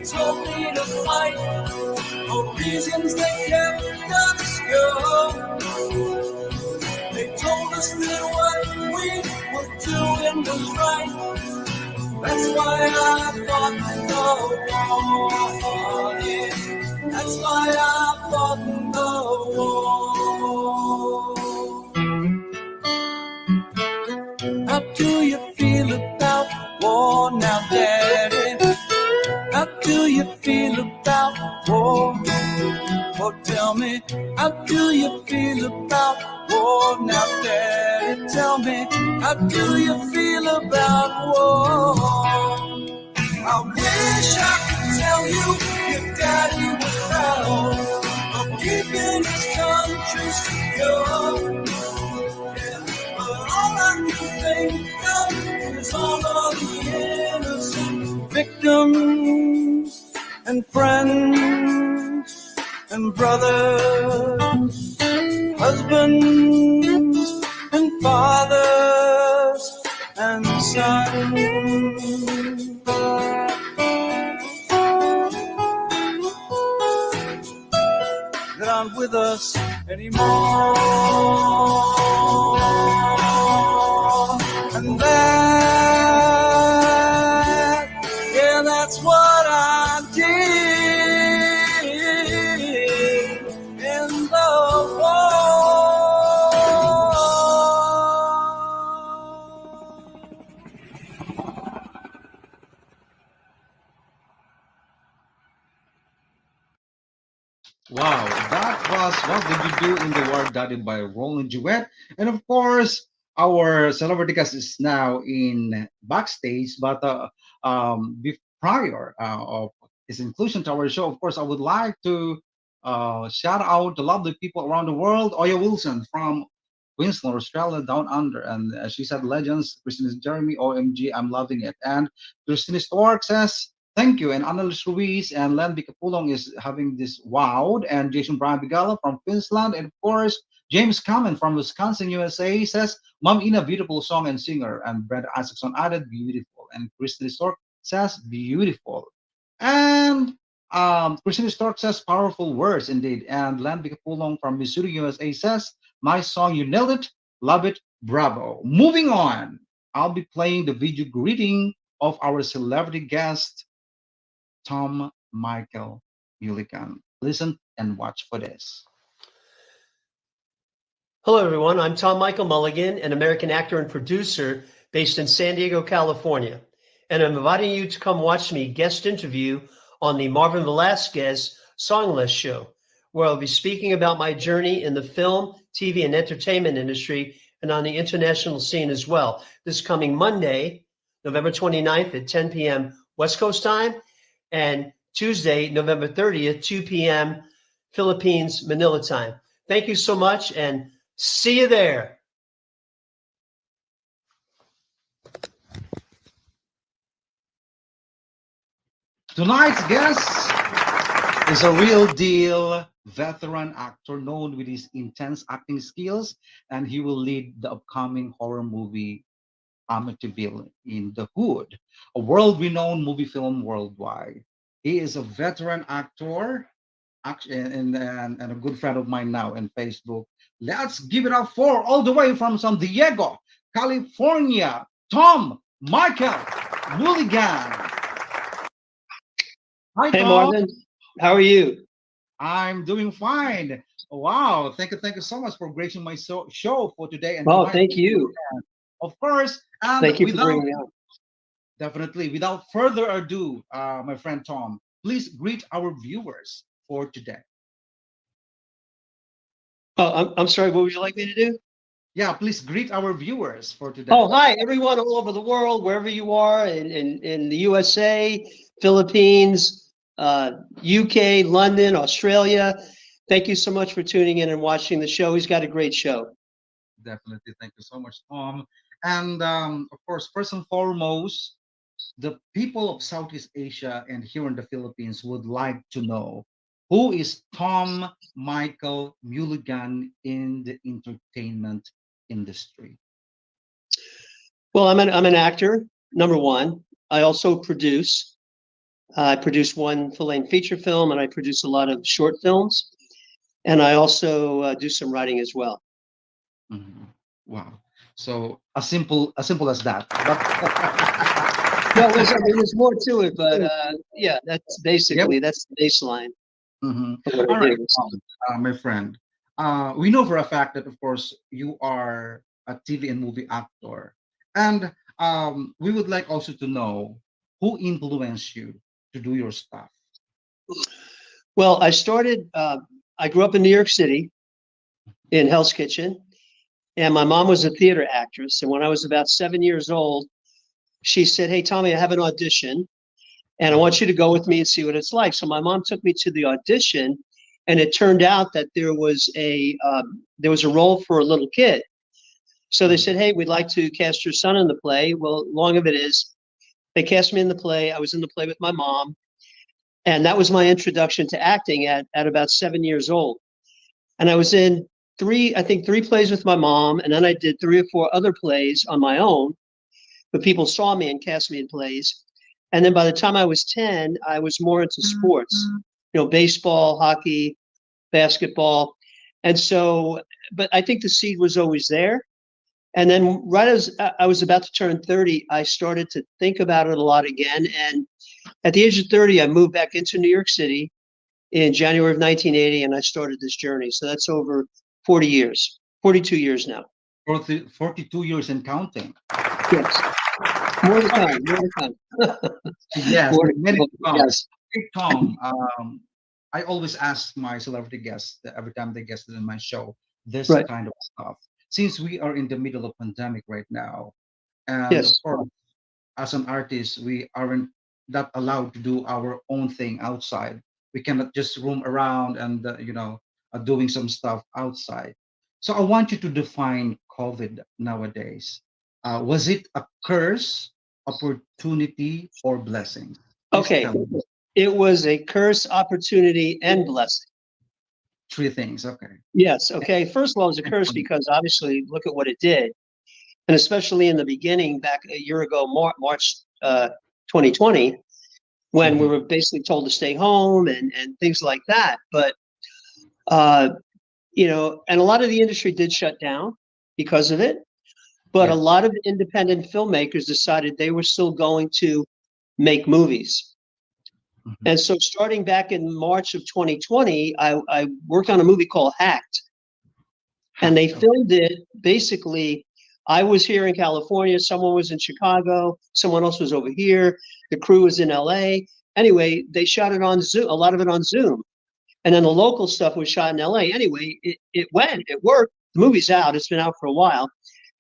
Told me to fight for reasons they kept obscure. They told us that what we were doing was right. That's why I fought the war. Yeah. That's why I fought the war. How do you feel about war now, Daddy? How do you feel about war? Oh, tell me, how how do you feel about war? Now, Daddy, tell me, how do you feel about war? I wish I could tell you your daddy was proud of keeping his country secure. Yeah, but all I can think of is all of the innocent victims and friends and brothers, husbands and fathers and sons that aren't with us anymore. And that, yeah, that's what I did in the war. Wow, that was What Did You Do in the War, Daddy by Roland Duet. And of course, our celebrity guest is now in backstage, but prior of his inclusion to our show, of course, I would like to shout out the lovely people around the world. Oya Wilson from Queensland, Australia, down under. And she said, legends, Christine Jeremy, OMG, I'm loving it. And Christine Stork says, thank you. And Annalise Ruiz and Len Bicapulong is having this wowed. And Jason Brian Bigala from Queensland. And of course, James Kamen from Wisconsin, USA says, Mom Ina, beautiful song and singer. And Brad Isaacson added, beautiful. And Christine Stork says, beautiful. And Christine Stork says, powerful words indeed. And Len Bicapulong from Missouri, USA says, my song, you nailed it, love it, bravo. Moving on, I'll be playing the video greeting of our celebrity guest, Tom Michael Mulligan. Listen and watch for this. Hello, everyone. I'm Tom Michael Mulligan, an American actor and producer based in San Diego, California. And I'm inviting you to come watch me guest interview on the Marvin Velasquez Songlists show, where I'll be speaking about my journey in the film, TV, and entertainment industry and on the international scene as well. This coming Monday, November 29th at 10 p.m. West Coast time, and Tuesday, November 30th, 2 p.m. Philippines, Manila time. Thank you so much, and see you there. Tonight's guest is a real deal veteran actor known with his intense acting skills, and he will lead the upcoming horror movie Amityville in the Hood, a world-renowned movie film worldwide. He is a veteran actor and a good friend of mine now in Facebook. Let's give it up for all the way from San Diego, California, Tom Michael Mulligan. Hi, Hey, Tom. Marvin. How are you? I'm doing fine. Wow, thank you so much for gracing my show for today. And Oh, tonight, thank you. of course, and Thank you for without bringing me on. definitely, without further ado, my friend Tom, please greet our viewers for today. Oh, I'm sorry. What would you like me to do? Yeah, please greet our viewers for today. Oh, hi, everyone all over the world, wherever you are, in the USA, Philippines, UK, London, Australia. Thank you so much for tuning in and watching the show. He's got a great show. Definitely, thank you so much, Tom. And of course, first and foremost, the people of Southeast Asia and here in the Philippines would like to know who is Tom Michael Mulligan in the entertainment industry. Well, I'm an actor, number one. I also produce. I produce one full-length feature film, and I produce a lot of short films. And I also do some writing as well. Mhm. Wow. So as simple as that. But Well, there's more to it, but yeah, that's basically that's the baseline Mhm. of what All I right, do. my friend. We know for a fact that, of course, you are a TV and movie actor, and we would like also to know who influenced you to do your stuff. Well, I started. I grew up in New York City, in Hell's Kitchen. And my mom was a theater actress. And when I was about 7 years old, she said, "Hey, Tommy, I have an audition and I want you to go with me and see what it's like." So my mom took me to the audition, and it turned out that there was a role for a little kid. So they said, "Hey, we'd like to cast your son in the play." Well, long of it is, they cast me in the play. I was in the play with my mom, and that was my introduction to acting at about 7 years old. And I was in three plays with my mom, and then I did 3 or 4 other plays on my own. But people saw me and cast me in plays. And then by the time I was 10, I was more into sports, baseball, hockey, basketball. And so, but I think the seed was always there. And then right as I was about to turn 30, I started to think about it a lot again. And at the age of 30, I moved back into New York City in January of 1980, and I started this journey. So that's over 40 years, 42 years now. 42 years and counting. Yes. More to come. More to come. Yes, More to many come. come. Yes. Hey, Tom, I always ask my celebrity guests every time they guest in my show this Right. kind of stuff. Since we are in the middle of pandemic right now, and of Yes. course, as an artist, we aren't that allowed to do our own thing outside. We cannot just roam around and doing some stuff outside. So I want you to define COVID nowadays. Was it a curse, opportunity, or blessing? Please Okay. tell me. It was a curse, opportunity, and blessing. 3 things. Okay. Yes. Okay. First of all, it was a curse because obviously look at what it did. And especially in the beginning, back a year ago, March 2020, when we were basically told to stay home and things like that. But, and a lot of the industry did shut down because of it. But a Yes. lot of independent filmmakers decided they were still going to make movies. Mhm. And so starting back in March of 2020, I worked on a movie called Hacked. And they Okay. filmed it basically. I was here in California, someone was in Chicago, someone else was over here, the crew was in LA. Anyway, they shot it on Zoom, a lot of it on Zoom. And then the local stuff was shot in LA. Anyway, it worked. The movie's out, it's been out for a while.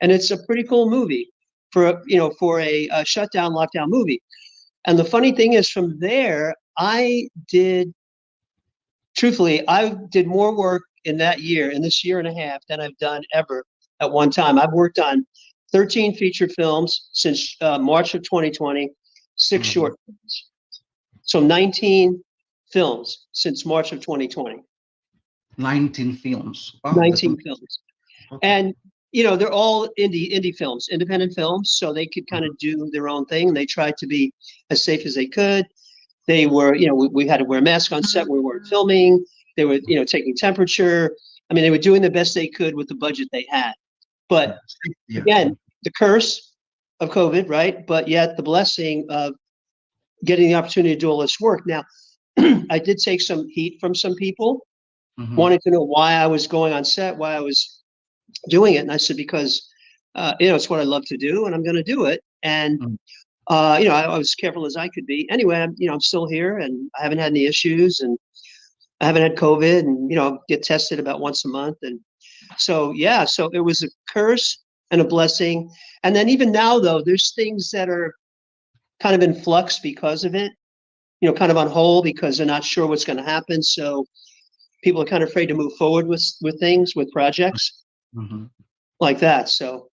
And it's a pretty cool movie for a shutdown, lockdown movie. And the funny thing is, from there, truthfully, I did more work in this year and a half, than I've done ever at one time. I've worked on 13 feature films since March of 2020, 6 Mhm. short films. So 19 films since March of 2020. 19 films. Wow, that's 19 amazing. films. Okay. And they're all indie films, independent films, so they could kind of do their own thing. They tried to be as safe as they could. They were, we had to wear masks on set when we weren't filming. They were, taking temperature. I mean, they were doing the best they could with the budget they had. But Yeah. again, the curse of COVID, right? But yet the blessing of getting the opportunity to do all this work. Now, I did take some heat from some people Mhm. wanting to know why I was going on set, why I was doing it. And I said, because, it's what I love to do and I'm going to do it. And, Mm. I was as careful as I could be. Anyway, I'm still here and I haven't had any issues and I haven't had COVID and, get tested about once a month. And so, yeah, so it was a curse and a blessing. And then even now, though, there's things that are kind of in flux because of it, kind of on hold because they're not sure what's going to happen. So people are kind of afraid to move forward with things, with projects Mhm. like that. So,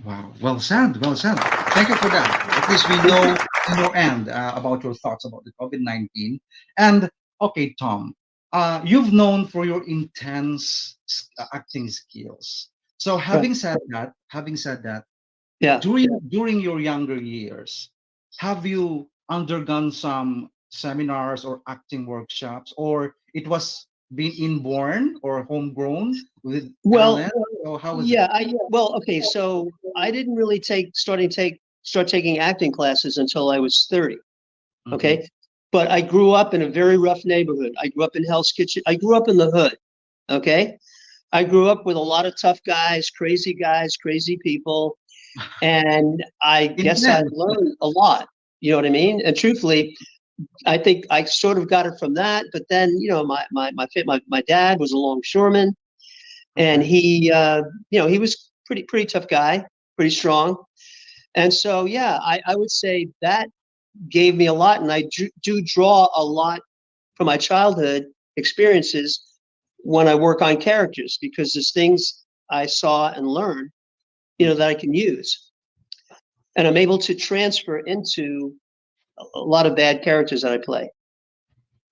Wow. Well said. Well said. Thank you for that. At least we know in your end about your thoughts about the COVID-19. And okay, Tom, you've known for your intense acting skills. So right. having said that, Yeah. during your younger years, have you undergone some seminars or acting workshops, or it was being inborn or homegrown with Well, talent? Or how was it? yeah. Okay. So I didn't really start taking acting classes until I was 30. Mhm. Okay. But I grew up in a very rough neighborhood. I grew up in Hell's Kitchen. I grew up in the hood. Okay. I grew up with a lot of tough guys, crazy people. And I guess I Intense. learned a lot. You know what I mean? And truthfully, I think I sort of got it from that. But then, my dad was a longshoreman. And Okay. he was pretty tough guy, pretty strong. And so, yeah, I would say that gave me a lot. And I do draw a lot from my childhood experiences when I work on characters, because there's things I saw and learned, that I can use. And I'm able to transfer into a lot of bad characters that I play.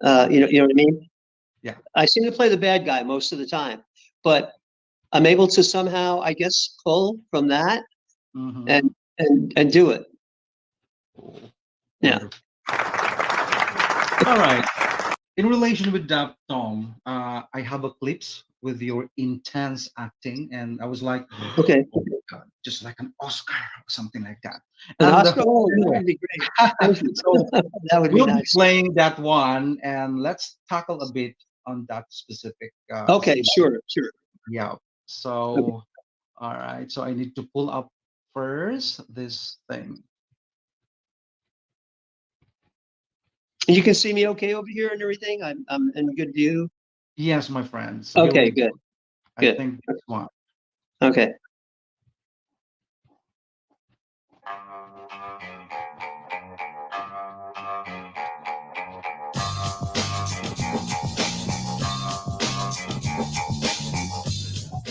You know what I mean? Yeah. I seem to play the bad guy most of the time, but I'm able to somehow, I guess, pull from that Mm-hmm. and do it. Yeah. Wonderful. All right. In relation with that, Tom, I have a clips with your intense acting, and I was like, Okay. oh my God, just like an Oscar or something like that. An And Oscar? Oh, that anyway, would be great. Thank you. so That would be we'll be nice. playing that one, and let's tackle a bit on that specific Okay, scene. sure. Yeah. Okay. So, all right. So I need to pull up first this thing. You can see me okay over here and everything? I'm in good view? Yes, my friend. So here Okay, we go. good. I Good. think this one. Okay.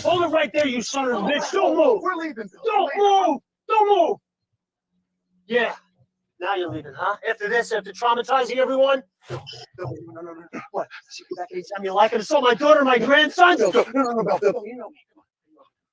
Hold it right there, you son of a bitch. Don't move. We're leaving. Don't move. Don't move. Yeah. Now you're leaving, huh? After this, after traumatizing everyone? No. What? Anytime you like it, assault my daughter, my grandson? No, Bill. You know me. Come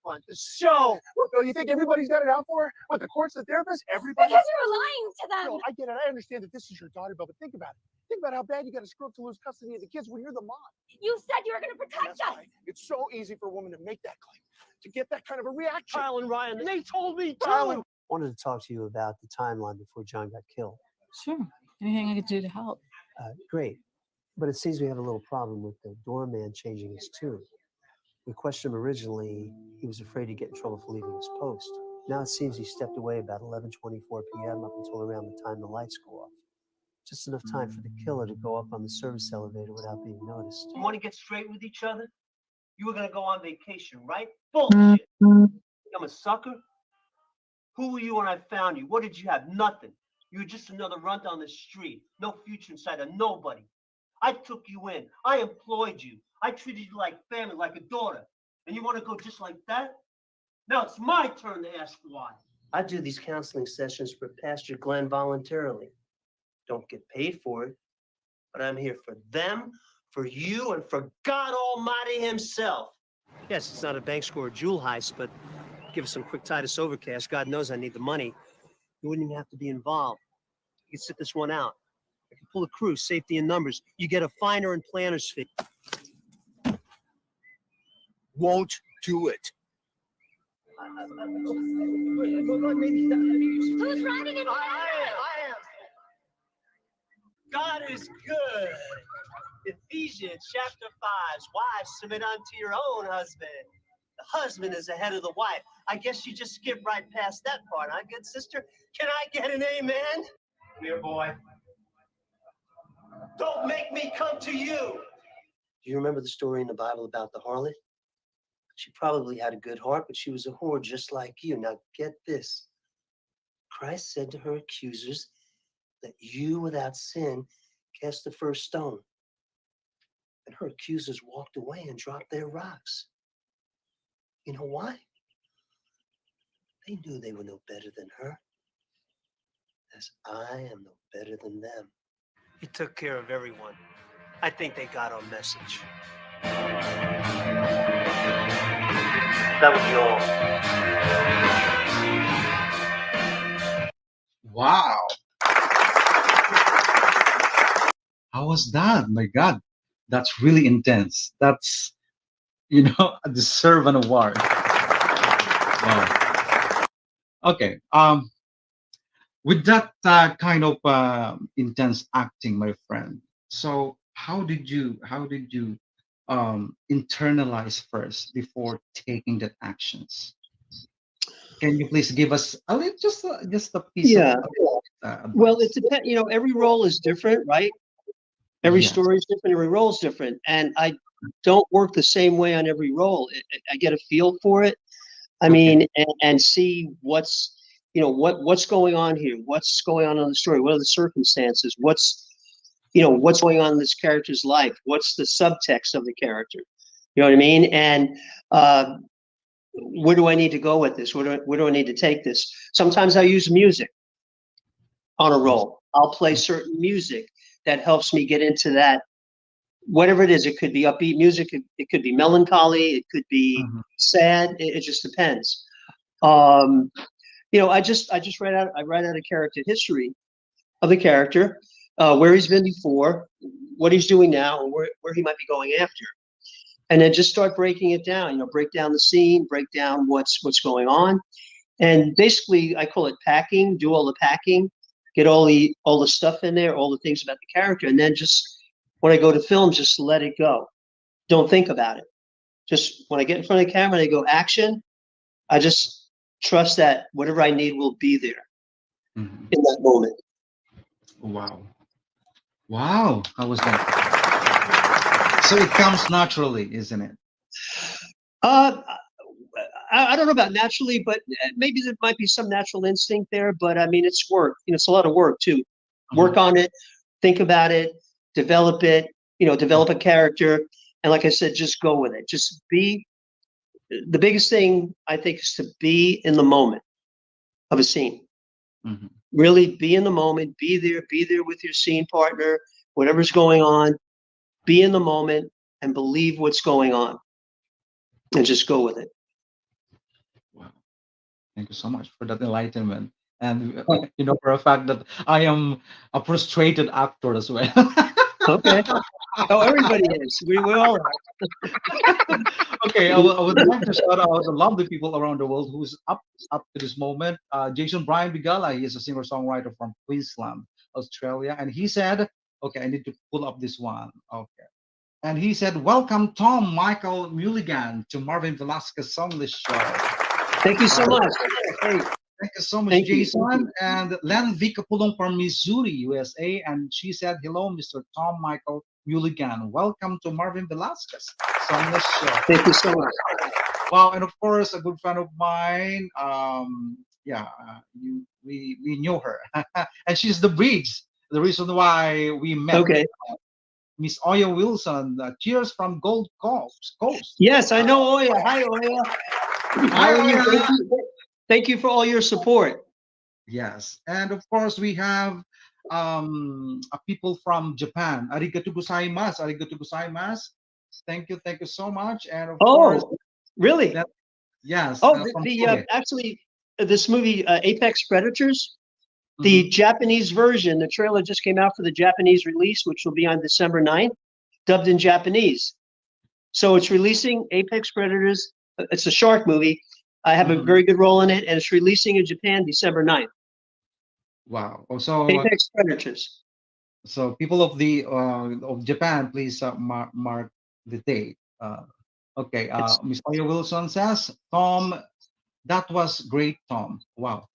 on. The show. What, Bill, you think everybody's got it out for her? What, the courts, the therapists, everybody? Because you're lying to them. Bill, I get it. I understand that this is your daughter, Bill, but think about it. Think about how bad you got to screw up to lose custody of the kids when you're the mom. You said you were going to protect That's us. right. It's so easy for a woman to make that claim, to get that kind of a reaction. Kyle and Ryan, they told me Kyle too. Wanted to talk to you about the timeline before John got killed. Sure. Anything I could do to help? Great. But it seems we have a little problem with the doorman changing his tune. We questioned him originally. He was afraid to get in trouble for leaving his post. Now it seems he stepped away about 11:24 p.m. up until around the time the lights go off. Just enough time for the killer to go up on the service elevator without being noticed. You want to get straight with each other? You were going to go on vacation, right? Bullshit. I'm a sucker? Who were you when I found you? What did you have? Nothing. You were just another runt on the street. No future inside of nobody. I took you in. I employed you. I treated you like family, like a daughter. And you want to go just like that? Now it's my turn to ask why. I do these counseling sessions for Pastor Glenn voluntarily. Don't get paid for it, but I'm here for them, for you, and for God Almighty himself. Yes, it's not a bank score or jewel heist, but give us some quick Titus overcash. God knows I need the money. You wouldn't even have to be involved. You could sit this one out. I can pull a crew, safety in numbers. You get a finer and planner's fee. Won't do it. Who's riding in I am. God is good. Ephesians chapter 5. Wives, submit unto your own husband. The husband is the head of the wife. I guess you just skip right past that part, huh, good sister? Can I get an amen? Come here, boy. Don't make me come to you. Do you remember the story in the Bible about the harlot? She probably had a good heart, but she was a whore just like you. Now get this. Christ said to her accusers, "Let you without sin cast the first stone." And her accusers walked away and dropped their rocks. You know why? They knew they were no better than her, as I am no better than them. He took care of everyone. I think they got our message. That would be all. Wow. How was that? My God, that's really intense. That's, deserve an award. Wow. Okay. With that kind of intense acting, my friend. So how did you internalize first before taking that actions? Can you please give us a little, just a piece Yeah. of Well, it advice? depends. Every role is different, right? Every Yes. story is different. Every role is different. And I don't work the same way on every role. I get a feel for it. I Okay. mean, and see what's, you know, what's going on here, what's going on in the story, what are the circumstances, what's, you know, what's going on in this character's life, what's the subtext of the character, you know what I mean? And where do I need to go with this? Where do I need to take this? Sometimes I use music on a role. I'll play certain music that helps me get into that, whatever it is. It could be upbeat music, it could be melancholy, it could be sad. It just depends. You know, I write out a character history of the character, where he's been before, what he's doing now, and where he might be going after. And then just start breaking it down, you know, break down the scene, break down what's going on. And basically I call it packing, do all the packing, get all the stuff in there, all the things about the character. And then just when I go to film, just let it go. Don't think about it. Just when I get in front of the camera, they go action. I just trust that whatever I need will be there in that moment. Wow. Wow. How was that? So it comes naturally, isn't it? I don't know about naturally, but maybe there might be some natural instinct there. But I mean, it's work. You know, it's a lot of work too. Work on it, think about it, develop it. You know, develop a character, and like I said, just go with it. Just be. The biggest thing I think is to be in the moment of a scene. Really be in the moment. Be there with your scene partner. Whatever's going on, be in the moment and believe what's going on, and just go with it. Wow. Thank you so much for that enlightenment. And you know, for a fact that I am a frustrated actor as well. Okay. Oh, everybody is. We all are. Okay, I would like to shout out the lovely people around the world who's up to this moment. Jason Brian Bigala, he is a singer-songwriter from Queensland, Australia. And he said, okay, I need to pull up this one. Okay. And he said, welcome Tom Michael Mulligan to Marvin Velasquez Songlists show. Thank you so much. Hey. Thank you so much, Thank you. Jason. And Len V. Kapulong from Missouri, USA. And she said, hello, Mr. Tom Michael Mulligan. Welcome to Marvin Velasquez Songlists show. Thank you so much. Wow, and of course, a good friend of mine. We knew her. And she's the bridge. The reason why we met. Okay. Miss Oya Wilson. Cheers from Gold Coast. Yes, I know Oya. Hi, Oya. Hi, Oya. Thank you for all your support. Yes, and of course we have people from Japan. Arigato gozaimasu. Arigato gozaimasu. Thank you so much. And of course, really? Yes. Oh, actually, this movie Apex Predators, the Japanese version, the trailer just came out for the Japanese release, which will be on December 9th, dubbed in Japanese. So it's releasing Apex Predators. It's a shark movie. I have a very good role in it, and it's releasing in Japan December 9th. Wow. So Apex Predators. So people of the of Japan, please mark the date. Okay. Miss Oya Wilson says, Tom, that was great, Tom. Wow.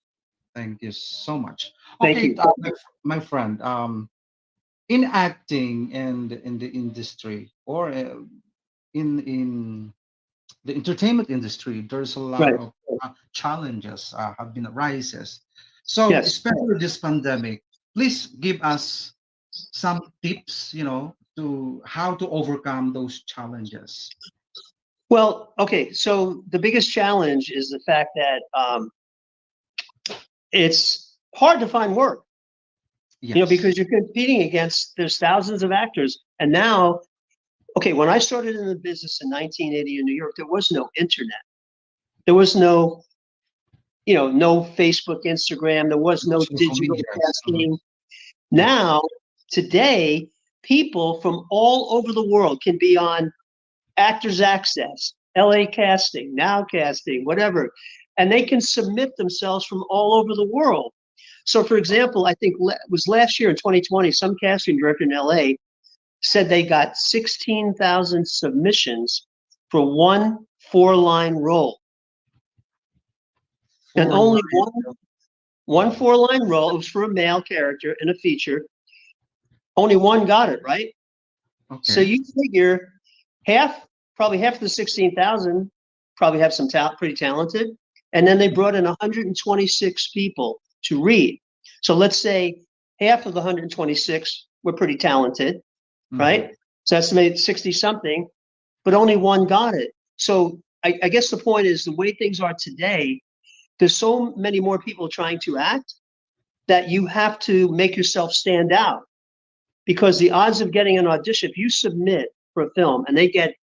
Thank you so much. Okay, Thank you. My friend. In acting and in the industry, or in the entertainment industry, there's a lot of challenges have been rises. So especially this pandemic, please give us some tips, you know, to how to overcome those challenges. Well, okay. So the biggest challenge is the fact that it's hard to find work. Yes. You know, because you're competing against, there's thousands of actors. And now, okay, when I started in the business in 1980 in New York, there was no internet. There was no, you know, no Facebook, Instagram. There was no digital casting. Now, today, people from all over the world can be on Actors Access, LA Casting, Now Casting, whatever. And they can submit themselves from all over the world. So, for example, I think it was last year in 2020, some casting director in LA said they got 16,000 submissions for one 4-line role. And only one 4-line role. It was for a male character in a feature. Only one got it, right? Okay. So you figure, probably half of the 16,000 probably have some talent, pretty talented. And then they brought in 126 people to read. So let's say half of the 126 were pretty talented, right? So that's made 60 something, but only one got it. So I guess the point is the way things are today, there's so many more people trying to act that you have to make yourself stand out, because the odds of getting an audition, if you submit for a film and they get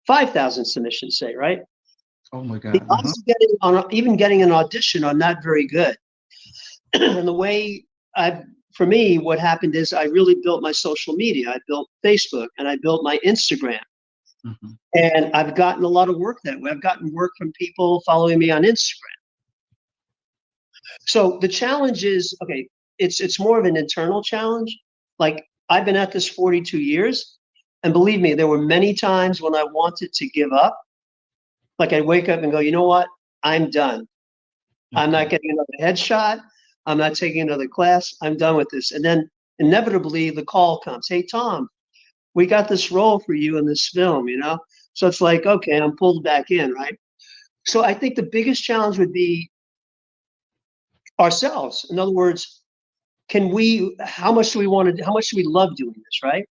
5,000 submissions, say, right? Oh my The God. odds of even getting an audition are not very good. And the way for me, what happened is I really built my social media. I built Facebook and I built my Instagram. And I've gotten a lot of work that way. I've gotten work from people following me on Instagram. So the challenge is, okay, it's more of an internal challenge. Like, I've been at this 42 years, and believe me, there were many times when I wanted to give up. Like, I'd wake up and go, you know what? I'm done. I'm not getting another headshot. I'm not taking another class. I'm done with this. And then inevitably the call comes. Hey, Tom, we got this role for you in this film, you know? So it's like, okay, I'm pulled back in, right? So I think the biggest challenge would be ourselves. In other words, how much do we love doing this, right?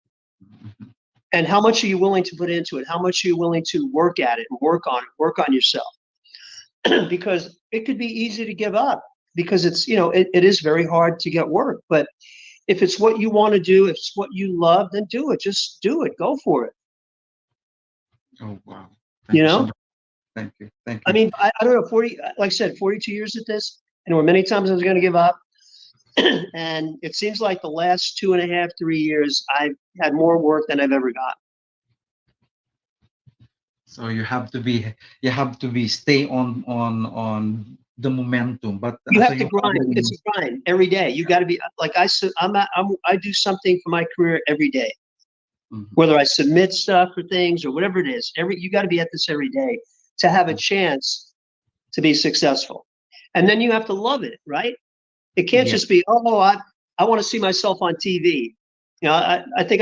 And how much are you willing to put into it? How much are you willing to work at it and work on yourself? Because it could be easy to give up, because it's, it is very hard to get work. But if it's what you want to do, if it's what you love, then do it. Just do it. Go for it. Oh, wow. You know? Thank you. Thank you. I mean, I don't know, like I said, 42 years at this, and there were many times I was going to give up. And it seems like the last 2.5, 3 years, I've had more work than I've ever got. So you have to stay on the momentum, but You as have a to young grind. woman- It's a grind every day. You got to be like I do something for my career every day. Whether I submit stuff for things or whatever it is, you got to be at this every day to have a chance to be successful. And then you have to love it, right? It can't just be, I want to see myself on TV. I think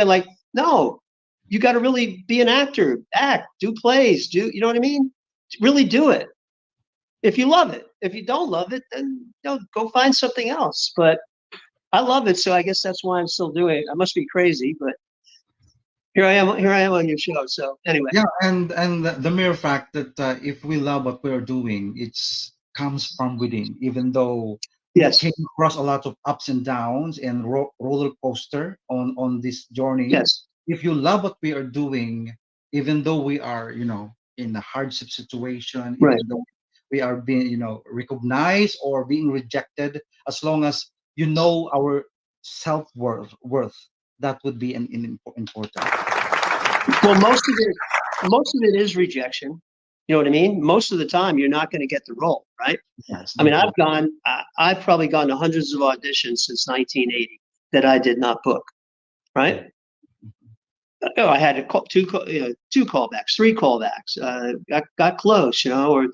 no, you got to really be an actor, act, do plays, you know what I mean? Really do it. If you love it. If you don't love it, then go find something else. But I love it, so I guess that's why I'm still doing it. I must be crazy, but here I am on your show. So anyway. Yeah, and the mere fact that if we love what we're doing, it comes from within, even though we came across a lot of ups and downs and roller coaster on this journey. Yes. If you love what we are doing, even though we are, in a hardship situation, Right. even though we are being, recognized or being rejected, as long as our self-worth, that would be an important. Well, most of it is rejection. You know what I mean? Most of the time, you're not going to get the role, right? Yes, I mean, I've probably gone to hundreds of auditions since 1980 that I did not book, right? I had two callbacks, 3 callbacks. Got close, or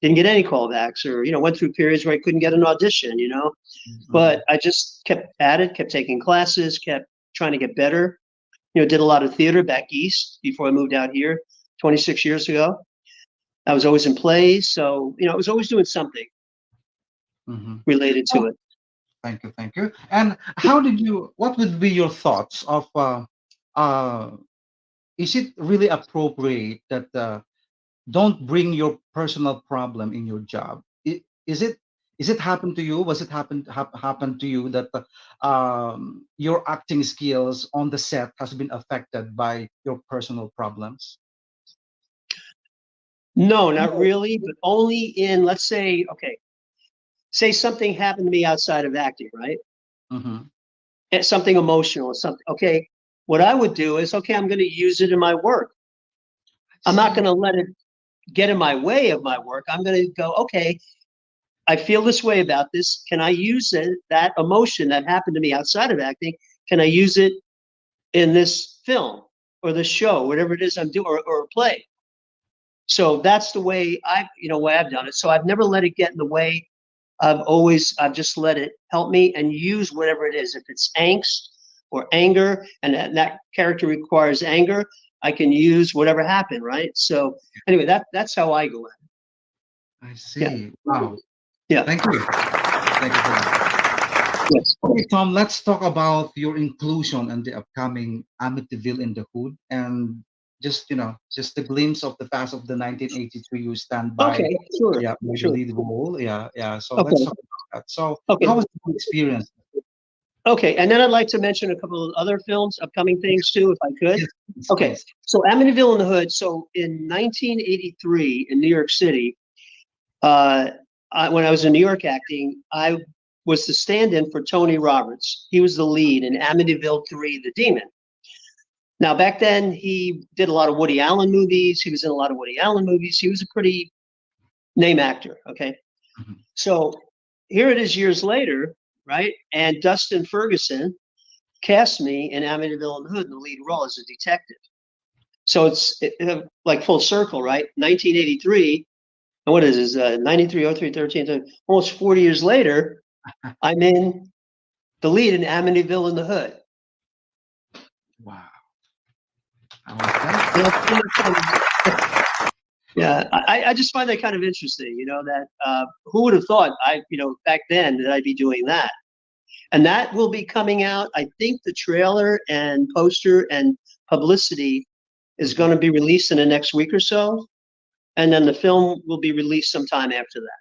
didn't get any callbacks, or went through periods where I couldn't get an audition, But I just kept at it, kept taking classes, kept trying to get better. Did a lot of theater back east before I moved out here 26 years ago. I was always in plays, so I was always doing something related to it. Thank you. And what would be your thoughts of is it really appropriate that don't bring your personal problem in your job? Is it happened to you? Was it happened to you that your acting skills on the set has been affected by your personal problems? No, not really, but only in, let's say, say something happened to me outside of acting, right? It's something emotional, something. Okay, what I would do is, I'm going to use it in my work. I'm not going to let it get in my way of my work. I'm going to go, okay, I feel this way about this. Can I use that emotion that happened to me outside of acting? Can I use it in this film or this show, whatever it is I'm doing, or a play? So that's the way I've done it. So I've never let it get in the way. I've just let it help me and use whatever it is. If it's angst or anger, and that character requires anger, I can use whatever happened, right? So anyway, that's how I go at I it. see. Wow. Yeah. Thank you. Thank you for that. Yes. Okay, Tom, let's talk about your inclusion in the upcoming Amityville in the Hood, and just just a glimpse of the past of the 1983 you stand by. Okay. Sure. Yeah, with the Sure. lead role. Yeah, yeah. So let's Okay. talk about that. So Okay. how was the experience? Okay. And then I'd like to mention a couple of other films, upcoming things too, if I could. Yes, please, Okay. please. So Amityville in the Hood. So in 1983 in New York City, when I was in New York acting, I was the stand-in for Tony Roberts. He was the lead in Amityville 3, The Demon. Now, back then, he did a lot of Woody Allen movies. He was in a lot of Woody Allen movies. He was a pretty name actor, okay? Mhm. So here it is years later, right? And Dustin Ferguson cast me in Amityville in the Hood in the lead role as a detective. So it's like full circle, right? 1983, and what is this? 93, 03, 13, almost 40 years later, I'm in the lead in Amityville in the Hood. Wow. How was that? Yeah, I just find that kind of interesting, that who would have thought back then that I'd be doing that. And that will be coming out. I think the trailer and poster and publicity is going to be released in the next week or so. And then the film will be released sometime after that.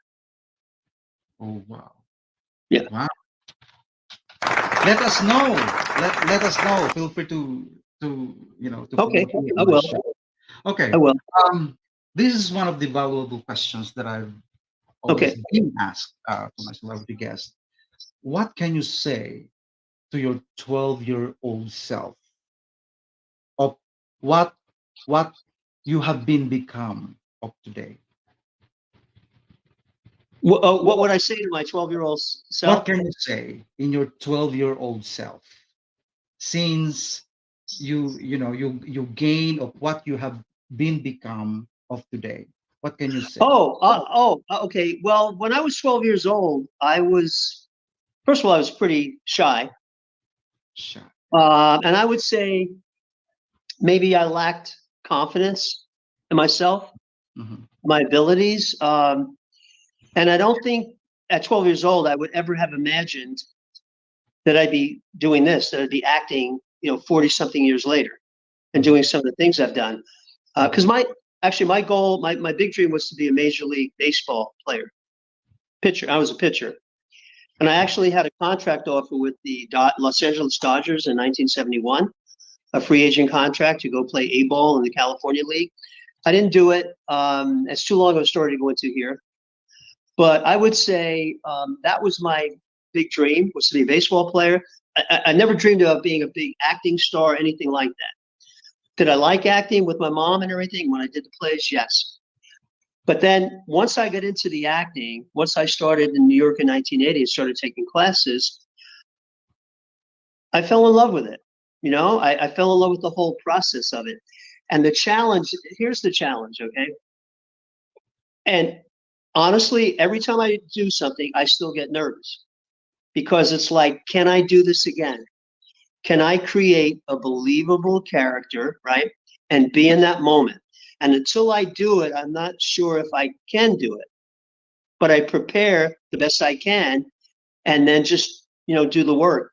Oh wow. Yeah. Wow. Let us know. Let us know. Feel free to Okay, promote me I on my will. show. Okay. I will. This is one of the valuable questions that I've always Okay. been asked to my celebrity guests. What can you say to your 12-year-old self of what what you have been become of today? What would I say to my 12-year-old What self? can you say in your 12-year-old self since you gain of what you have been become of today? What can you say? Okay. Well, when I was 12 years old, first of all, I was pretty shy. Sure. And I would say maybe I lacked confidence in myself, Mhm. my abilities. And I don't think at 12 years old, I would ever have imagined that I'd be doing this, that I'd be acting, 40 something years later and doing some of the things I've done. Because my goal, my big dream was to be a Major League Baseball player, pitcher. I was a pitcher. And I actually had a contract offer with the Los Angeles Dodgers in 1971, a free agent contract to go play A-ball in the California League. I didn't do it. It's too long of a story to go into here. But I would say that was my big dream, was to be a baseball player. I never dreamed of being a big acting star or anything like that. Did I like acting with my mom and everything when I did the plays? Yes. But then once I got into the acting, once I started in New York in 1980 and started taking classes, I fell in love with it. I fell in love with the whole process of it. And the challenge, here's the challenge, okay? And honestly, every time I do something, I still get nervous because it's like, can I do this again? Can I create a believable character, right? And be in that moment. And until I do it, I'm not sure if I can do it. But I prepare the best I can and then just, do the work.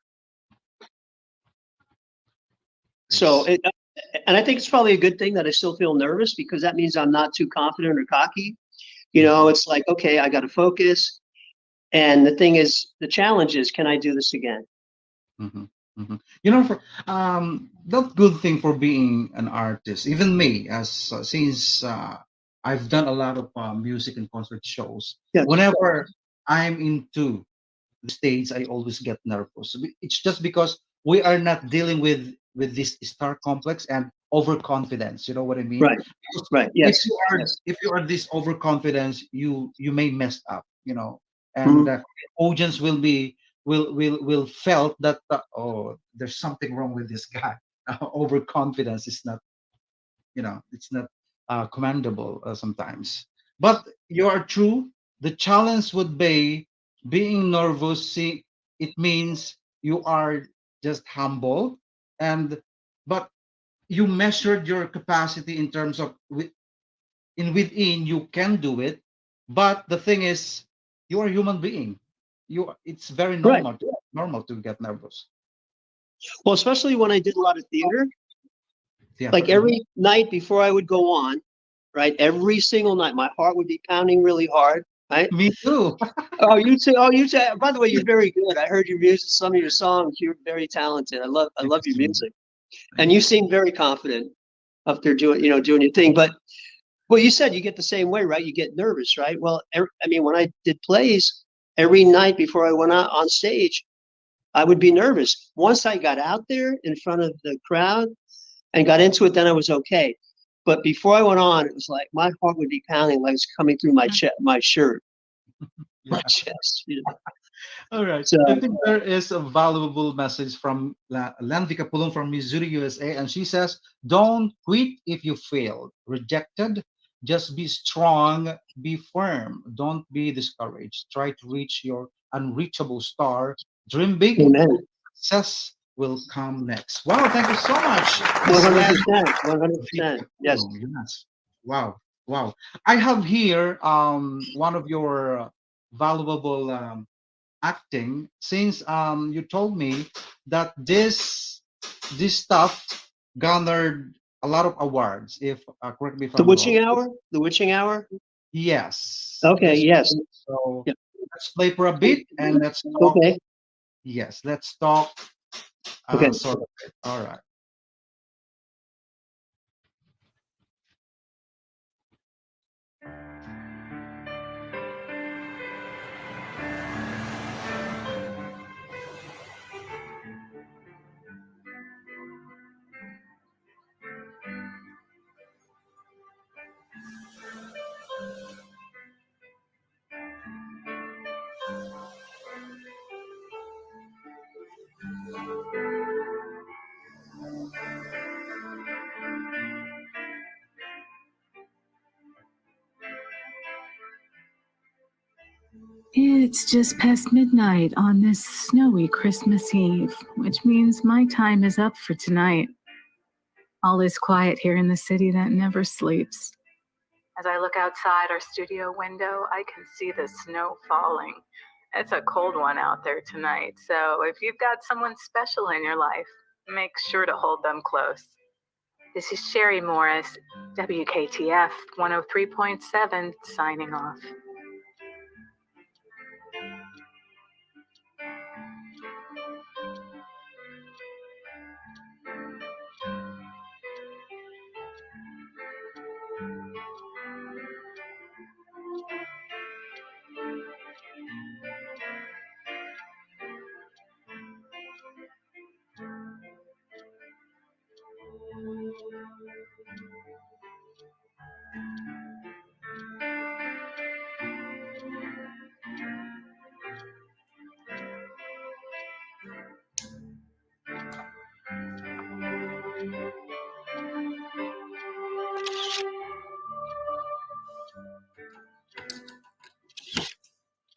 So, and I think it's probably a good thing that I still feel nervous because that means I'm not too confident or cocky. It's like, okay, I got to focus. And the thing is, the challenge is, can I do this again? Mhm, mhm. That's good thing for being an artist. Even me, as since I've done a lot of music and concert shows. Yes. Whenever I'm into the stage, I always get nervous. It's just because we are not dealing with this star complex and overconfidence. You know what I mean? Right. Because Right. if Yes. you are Yes. if you are this overconfidence, you may mess up. And Mhm. audience will felt that oh, there's something wrong with this guy. Overconfidence is not, it's not commendable sometimes. But you are true. The challenge would be being nervous. See, it means you are just humble, and but you measured your capacity in terms of within you can do it, but the thing is, you are a human being. It's very Right. normal to get nervous. Well, especially when I did a lot of theater, like Theater. every night before I would go on, right? Every single night, my heart would be pounding really hard, right? Me too. Oh, you too. Oh, you too. By the way, you're very good. I heard your music, some of your songs. You're very talented. I love your music, and you seem very confident up there doing your thing. But well, you said you get the same way, right? You get nervous, right? Well, I mean, when I did plays, every night before I went out on stage, I would be nervous. Once I got out there in front of the crowd and got into it, then I was okay. But before I went on, it was like my heart would be pounding like it's coming through my chest, my shirt, my chest. All right. So I think there is a valuable message from Lanvi Capulon from Missouri, USA, and she says, "Don't quit if you fail, rejected. Just be strong, be firm. Don't be discouraged. Try to reach your unreachable star. Dream big. amen. Success will come next." Wow! Thank you so much, Miss 100%. Lanvi 100%. Yes. Capulon. Yes. Wow. Wow. I have here one of your valuable acting, since you told me that this stuff garnered a lot of awards, if correct me if The I'm wrong. witching hour. The witching hour. Yes, Okay. this Yes. one. So Yeah. let's play for a bit and let's talk. Okay. Yes, let's talk Okay. sort of it. All right. It's just past midnight on this snowy Christmas Eve, which means my time is up for tonight. All is quiet here in the city that never sleeps. As I look outside our studio window, I can see the snow falling. It's a cold one out there tonight, so if you've got someone special in your life, make sure to hold them close. This is Sherry Morris, WKTF 103.7, signing off.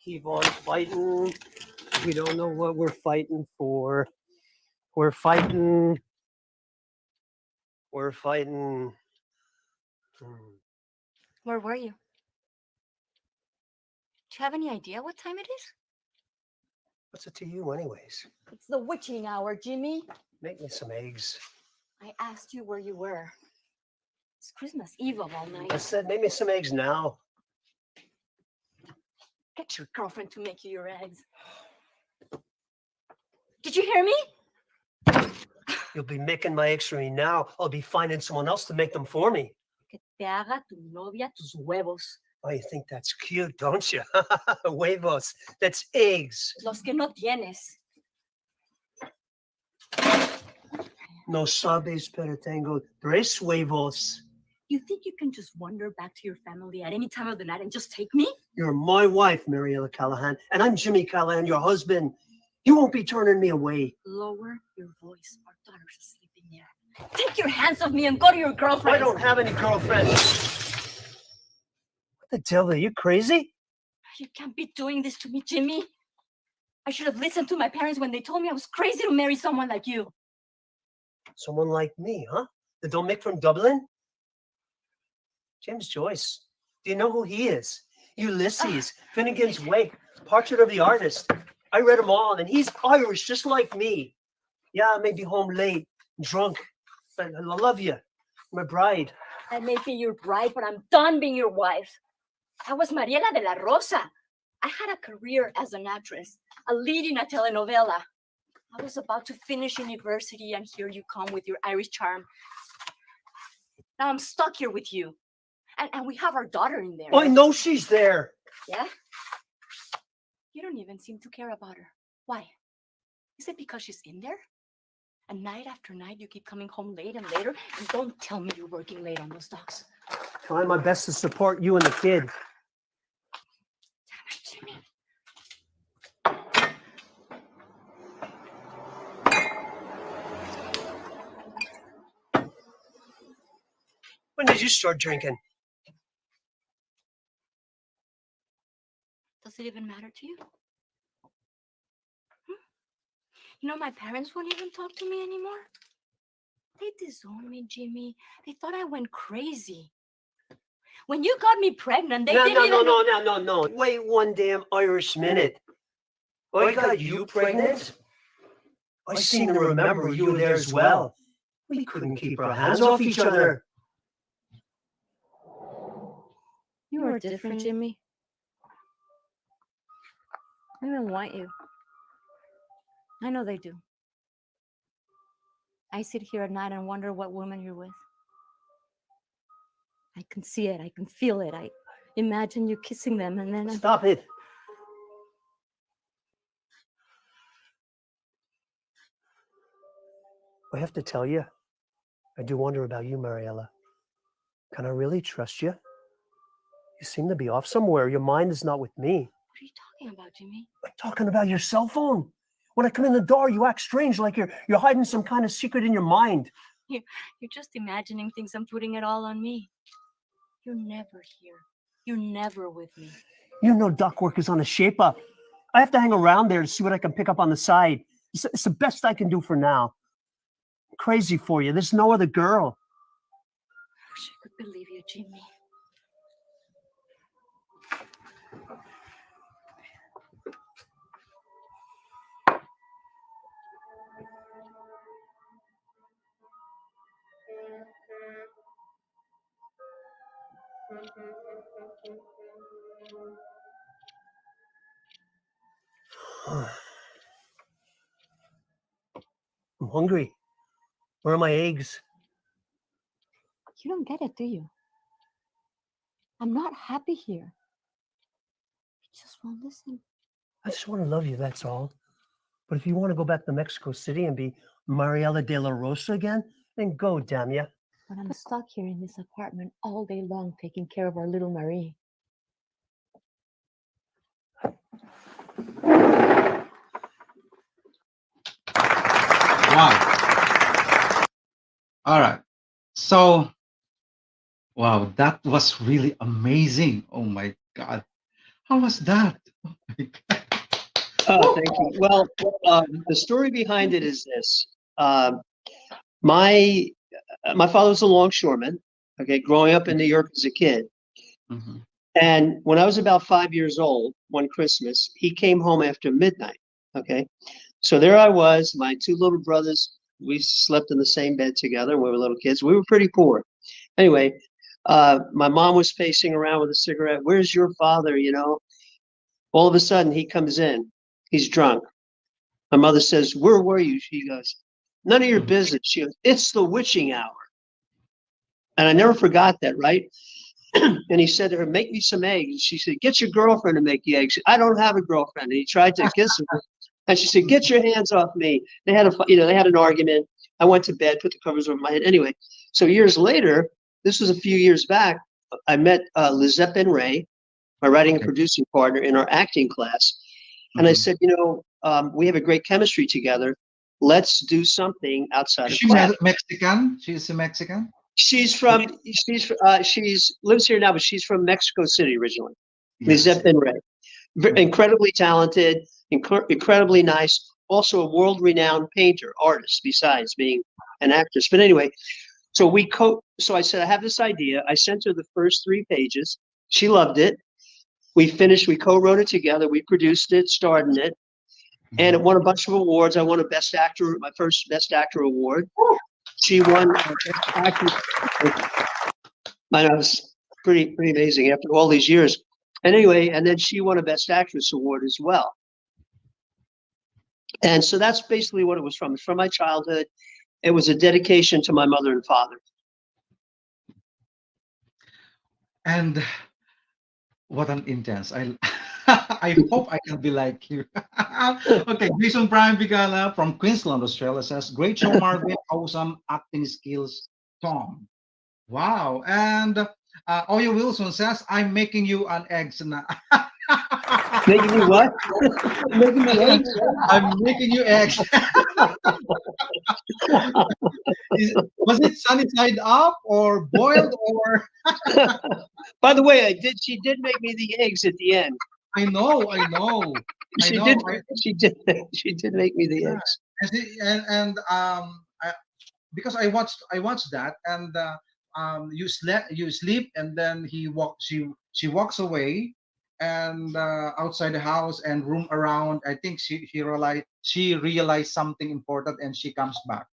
Keep on fighting. We don't know what we're fighting for. We're fighting. We're fighting. Where were you? Do you have any idea what time it is? What's it to you, anyways? It's the witching hour, Jimmy. Make me some eggs. I asked you where you were. It's Christmas Eve of all I night. said, make me some eggs now. Get your girlfriend to make you your eggs. Did you hear me? You'll be making my eggs for me now. I'll be finding someone else to make them for me. Que te haga tu novia tus huevos. Oh, you think that's cute, don't you? Huevos. That's eggs. Los que no tienes. No sabes, pero tengo tres huevos. You think you can just wander back to your family at any time of the night and just take me? You're my wife, Mariella Callahan, and I'm Jimmy Callahan, your husband. You won't be turning me away. Lower your voice. Our daughter's asleep in there. Take your hands off me and go to your girlfriend. I don't have any girlfriend. What the devil? Are you crazy? You can't be doing this to me, Jimmy. I should have listened to my parents when they told me I was crazy to marry someone like you. Someone like me, huh? The Domic from Dublin? James Joyce. Do you know who he is? Ulysses, Finnegan's Wake, Portrait of the Artist. I read them all, and he's Irish, just like me. Yeah, I may be home late, drunk, but I love you, my bride. I may be your bride, but I'm done being your wife. I was Mariela de la Rosa. I had a career as an actress, a lead in a telenovela. I was about to finish university, and here you come with your Irish charm. Now I'm stuck here with you. And we have our daughter in there. Oh, I know she's there. Yeah? You don't even seem to care about her. Why? Is it because she's in there? And night after night, you keep coming home late and later, and don't tell me you're working late on those dogs. Trying my best to support you and the kid. Damn it, Jimmy. When did you start drinking? Does it even matter to you? You know, my parents won't even talk to me anymore. They disowned me, Jimmy. They thought I went crazy. When you got me pregnant, they didn't even... No. Wait one damn Irish minute. I got you pregnant? I seem to remember you were there as well. We couldn't keep our hands off each other. You are different, Jimmy. I don't want you. I know they do. I sit here at night and wonder what woman you're with. I can see it. I can feel it. I imagine you kissing them and then... Stop it. I have to tell you, I do wonder about you, Mariela. Can I really trust you? You seem to be off somewhere. Your mind is not with me. What are you talking about, Jimmy? I'm talking about your cell phone. When I come in the door, you act strange, like you're hiding some kind of secret in your mind. You're just imagining things and putting it all on me. You're never here. You're never with me. You know ductwork is on a shape-up. I have to hang around there to see what I can pick up on the side. It's the best I can do for now. I'm crazy for you. There's no other girl. I wish I could believe you, Jimmy. I'm hungry. Where are my eggs? You don't get it, do you? I'm not happy here. You just won't listen. I just want to love you, that's all. But if you want to go back to Mexico City and be Mariela de la Rosa again, then go, damn ya. But I'm stuck here in this apartment all day long taking care of our little Marie. Wow. All right. So, wow, that was really amazing. Oh my God. How was that? Oh my God. Thank you. Well, the story behind it is this. My father was a longshoreman, okay, growing up in New York as a kid. Mm-hmm. And when I was about 5 years old, one Christmas, he came home after midnight, okay? So there I was, my two little brothers, we slept in the same bed together when we were little kids. We were pretty poor. Anyway, my mom was pacing around with a cigarette. Where's your father, you know? All of a sudden, he comes in. He's drunk. My mother says, where were you? She goes, none of your business. She goes, it's the witching hour. And I never forgot that, right? And he said to her, make me some eggs. She said, get your girlfriend to make the eggs. I don't have a girlfriend. And he tried to kiss her. And she said, get your hands off me. They had an argument. I went to bed, put the covers over my head. Anyway, so years later, this was a few years back, I met Lizette Ben Ray, my writing and producing partner, in our acting class. And I said, we have a great chemistry together. Let's do something outside of class. Mexican? She's a Mexican? She lives here now, but she's from Mexico City originally. Yes. Lizette Ben Ray. Incredibly talented, incredibly nice, also a world-renowned painter, artist, besides being an actress. But anyway, So so I said, I have this idea. I sent her the first 3 pages. She loved it. We co-wrote it together. We produced it, starred in it, and it won a bunch of awards. I won my first Best Actor award. She won Best Actress. I know, it's pretty amazing after all these years. And anyway, and then she won a Best Actress award as well. And so that's basically what it was from. It's from my childhood. It was a dedication to my mother and father. And what an intense. I hope I can be like you. Okay, Jason Brian Bigala from Queensland, Australia says, great show, Marvin. Awesome acting skills, Tom. Wow. And Oya Wilson says, I'm making you an eggs now. Making me what? Making me eggs? I'm making you eggs. Was it sunny side up or boiled or? By the way, she did make me the eggs at the end. I know. She did make me the eggs. Because I watched that, and you sleep, and then she walks away, and outside the house and roam around. I think she realized something important, and she comes back.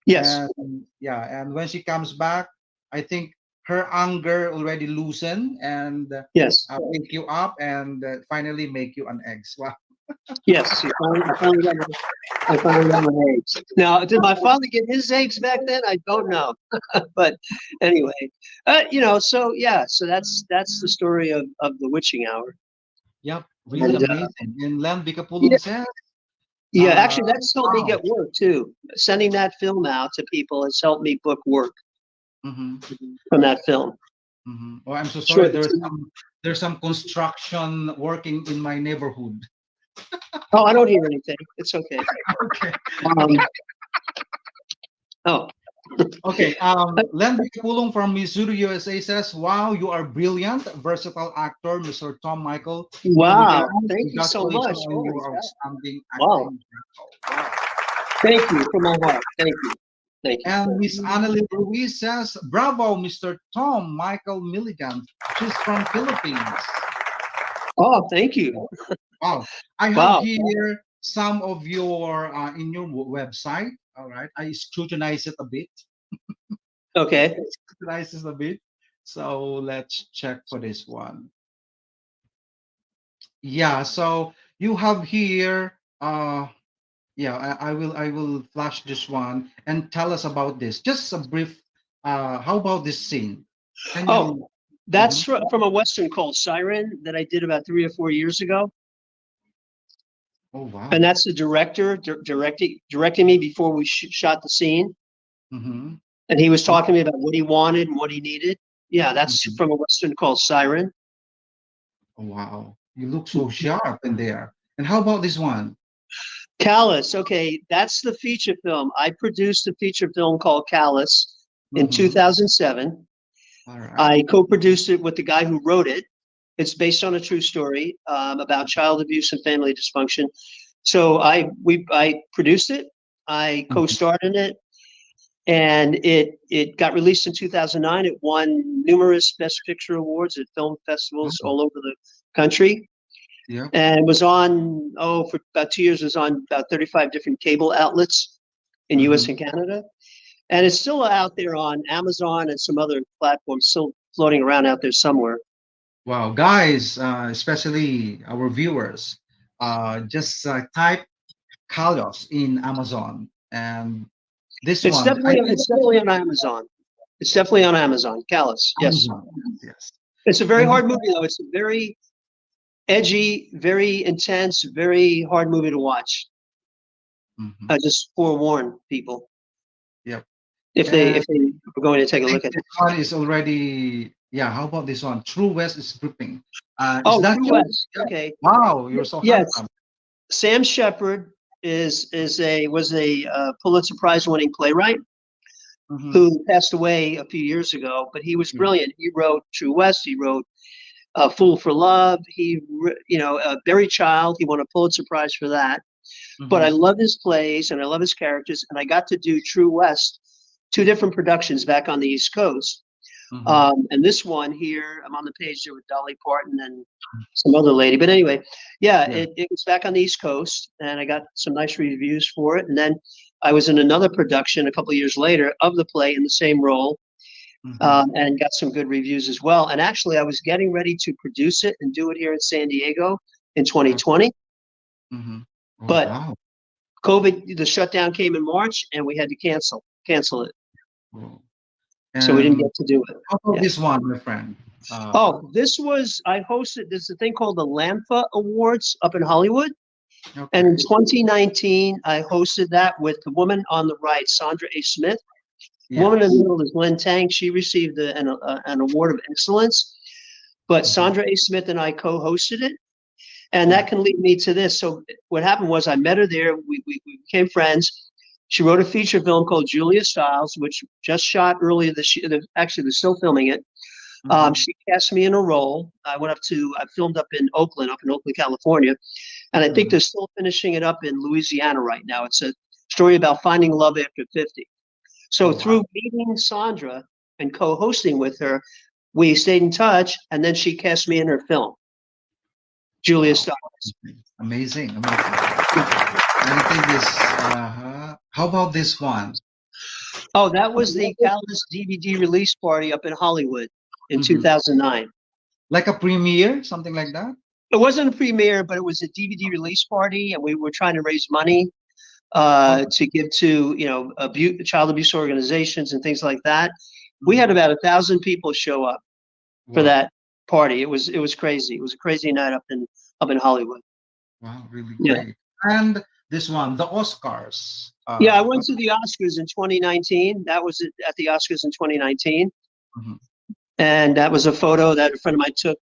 Yes. And and when she comes back, I think her anger already loosened, and yes, pick you up and finally make you an eggs. Wow. Yes, I finally got my eggs. Now, did my father get his eggs back then? I don't know, but anyway, so that's the story of the witching hour. Yep, really And, amazing. And Len Bicapulong says, yeah, actually, that's helped me get work too. Sending that film out to people has helped me book work from that film. Oh, I'm so sorry. There's some construction working in my neighborhood. Oh, I don't hear anything. It's okay. Okay. Okay. Len Bicapulong from Missouri, USA says, wow, you are brilliant, versatile actor, Mr. Tom Michael. Wow, thank you so much. On your outstanding acting. Wow. Thank you from my heart. Thank you. Thank you. And Miss Annalyn Ruiz says, bravo, Mr. Tom Michael Mulligan. She's from Philippines. Oh, thank you. Wow. I have here some of your, in your website. All right. I scrutinize it a bit. Okay. Scrutinize it a bit. So let's check for this one. Yeah. So you have here, I will flash this one and tell us about this. Just a brief, how about this scene? That's from a Western called Siren that I did about 3 or 4 years ago. Oh, wow. And that's the director directing me before we shot the scene. And he was talking to me about what he wanted and what he needed. Yeah, that's from a Western called Siren. Oh, wow. You look so sharp in there. And how about this one? Callous. Okay, that's the feature film. I produced a feature film called Callous in 2007. All right. I co-produced it with the guy who wrote it. It's based on a true story about child abuse and family dysfunction. So I produced it. I co-starred in it, and it got released in 2009. It won numerous Best Picture awards at film festivals all over the country. Yeah. And was on for about 2 years. Was on about 35 different cable outlets in U.S. and Canada, and it's still out there on Amazon and some other platforms, still floating around out there somewhere. Wow, guys, especially our viewers, just type Kalos in Amazon, and it's definitely on Amazon. It's definitely on Amazon. Kalos, yes. Yes. It's a very hard movie, though. It's a very edgy, very intense, very hard movie to watch. I just forewarn people. Yep. If they were going to take a look at it. This one is already. Yeah, how about this one? True West is gripping. True West. Okay. Wow, you're so handsome. Sam Shepard was a Pulitzer Prize-winning playwright who passed away a few years ago, but he was brilliant. He wrote True West. He wrote Fool for Love. Buried Child. He won a Pulitzer Prize for that. But I love his plays and I love his characters, and I got to do True West two different productions back on the East Coast. Mhm. And this one here, I'm on the page there with Dolly Parton and some other lady. But anyway, yeah, Yeah. it was back on the East Coast, and I got some nice reviews for it. And then I was in another production a couple of years later of the play in the same role, Mhm. and got some good reviews as well. And actually, I was getting ready to produce it and do it here in San Diego in 2020, Mhm. Oh, but wow. COVID, the shutdown came in March, and we had to cancel it. Oh. So we didn't And get to do it. how about Yeah. this one, my friend? Oh, this was, I hosted, there's a thing called the LAMFA Awards up in Hollywood. And in Okay. 2019, I hosted that with the woman on the right, Sandra A. Smith. The woman in Yes. the middle is Lynn Tang. She received an award of excellence. But Mhm. Sandra A. Smith and I co-hosted it. And Yeah. that can lead me to this. So what happened was I met her there. We became friends. She wrote a feature film called Julia Stiles, which just shot earlier this year. Actually, they're still filming it. Mhm. She cast me in a role. I filmed up in Oakland, California. And I think Mhm. they're still finishing it up in Louisiana right now. It's a story about finding love after 50. So Oh, wow. through meeting Sandra and co-hosting with her, we stayed in touch, and then she cast me in her film, Julia Wow. Stiles. Amazing. Amazing. And I think how about this one? Oh, that was the Callus DVD release party up in Hollywood in Mhm. 2009. Like a premiere, something like that? It wasn't a premiere, but it was a DVD release party, and we were trying to raise money Oh, to give to child abuse organizations and things like that. We mhm. had about 1,000 people show up for Wow. that party. It was crazy. It was a crazy night up in Hollywood. Wow, really Yeah. great. And this one, the Oscars. Yeah, I went to the Oscars in 2019. That was at the Oscars in 2019. Mhm. And that was a photo that a friend of mine took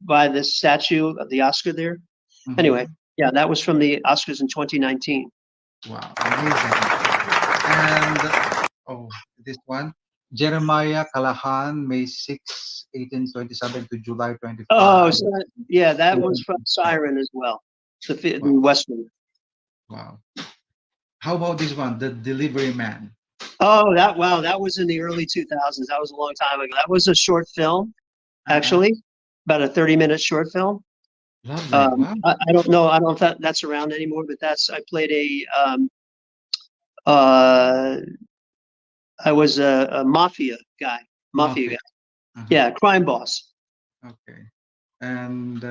by the statue of the Oscar there. Anyway, Mhm. yeah, that was from the Oscars in 2019. Wow, amazing. And this one, Jeremiah Callahan, May 6, 1827 to July Oh, 25. so yeah, that Yeah. was from Siren as well, the Wow, Western. wow. How about this one, The Delivery Man? Oh, that was in the early 2000s. That was a long time ago. That was a short film, Uh-huh. actually, about a 30-minute short film. Lovely. Wow. I don't know. I don't know if that's around anymore, but I played uh, I was a mafia guy. Mafia. Uh-huh. Yeah, crime boss. Okay. And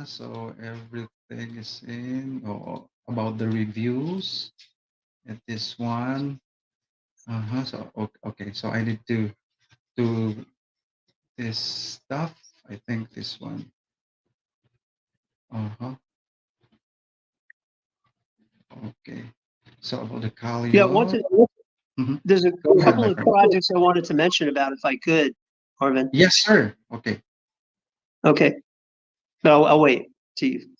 so everything is in about the reviews at this one. So okay, so I need to do this stuff. I think this one. Uh-huh. Okay. So about the Yeah, Calio. Mhm. there's a Go ahead, couple my of friend. projects I wanted to mention about if I could, Marvin. Yes, sir. Okay. Okay, so I'll wait till you.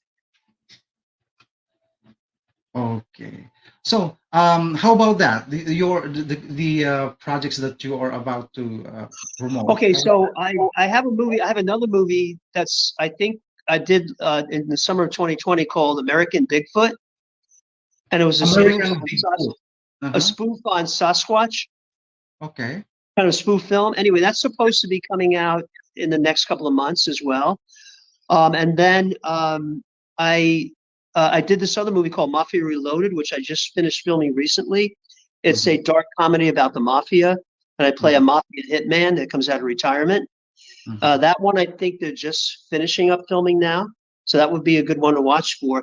Okay. So, how about that? The projects that you are about to promote. Okay, so I have a movie. I have another movie that's I think I did in the summer of 2020 called American Bigfoot, and it was American Bigfoot. A Uh-huh. spoof on Sasquatch, Okay. kind of spoof film. Anyway, that's supposed to be coming out in the next couple of months as well. And then I did this other movie called Mafia Reloaded, which I just finished filming recently. It's Mhm. a dark comedy about the mafia, and I play a Mhm. mafia hitman that comes out of retirement. Mhm. That one I think they're just finishing up filming now, so that would be a good one to watch for.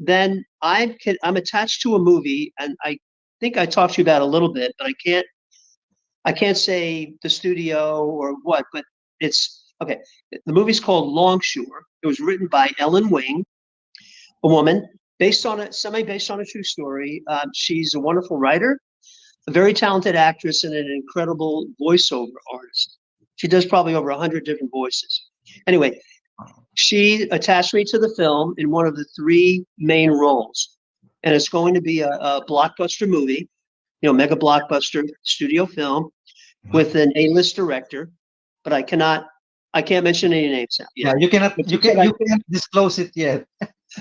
Then I'm attached to a movie, and I think I talked to you about it a little bit, but I can't say the studio or what, but it's okay. The movie's called Longshore. It was written by Ellen Wing, a woman, semi-based on a true story. She's a wonderful writer, a very talented actress, and an incredible voiceover artist. She does probably over 100 different voices. Anyway, Wow. she attached me to the film in one of the three main roles, and it's going to be a blockbuster movie, mega blockbuster studio film with an A-list director, but I can't mention any names Yeah, yet. you cannot But you she said can you can't disclose it yet.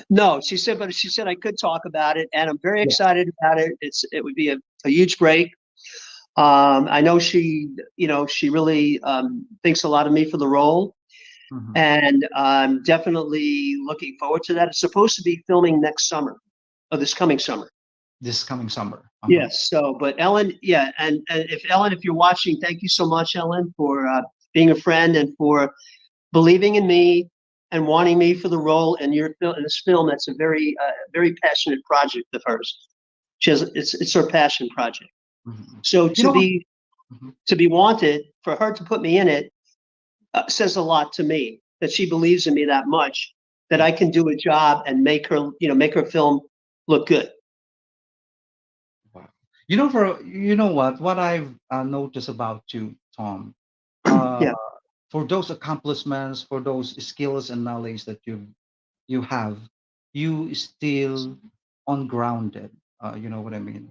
no, she said I could talk about it, and I'm very Yeah. excited about it. It would be a huge break. I know she, she really thinks a lot of me for the role, and I'm definitely looking forward to that. It's supposed to be filming next summer, or this coming summer. This coming summer. Yes. So, but Ellen, yeah, and if you're watching, thank you so much, Ellen, for being a friend and for believing in me and wanting me for the role in this film. That's a very very passionate project of hers. It's her passion project. So to be wanted, for her to put me in it, says a lot to me, that she believes in me that much, that I can do a job and make her film look good. Wow. You know what I've noticed about you, Tom. Yeah. For those accomplishments, for those skills and knowledge that you have, you still ungrounded. You know what I mean?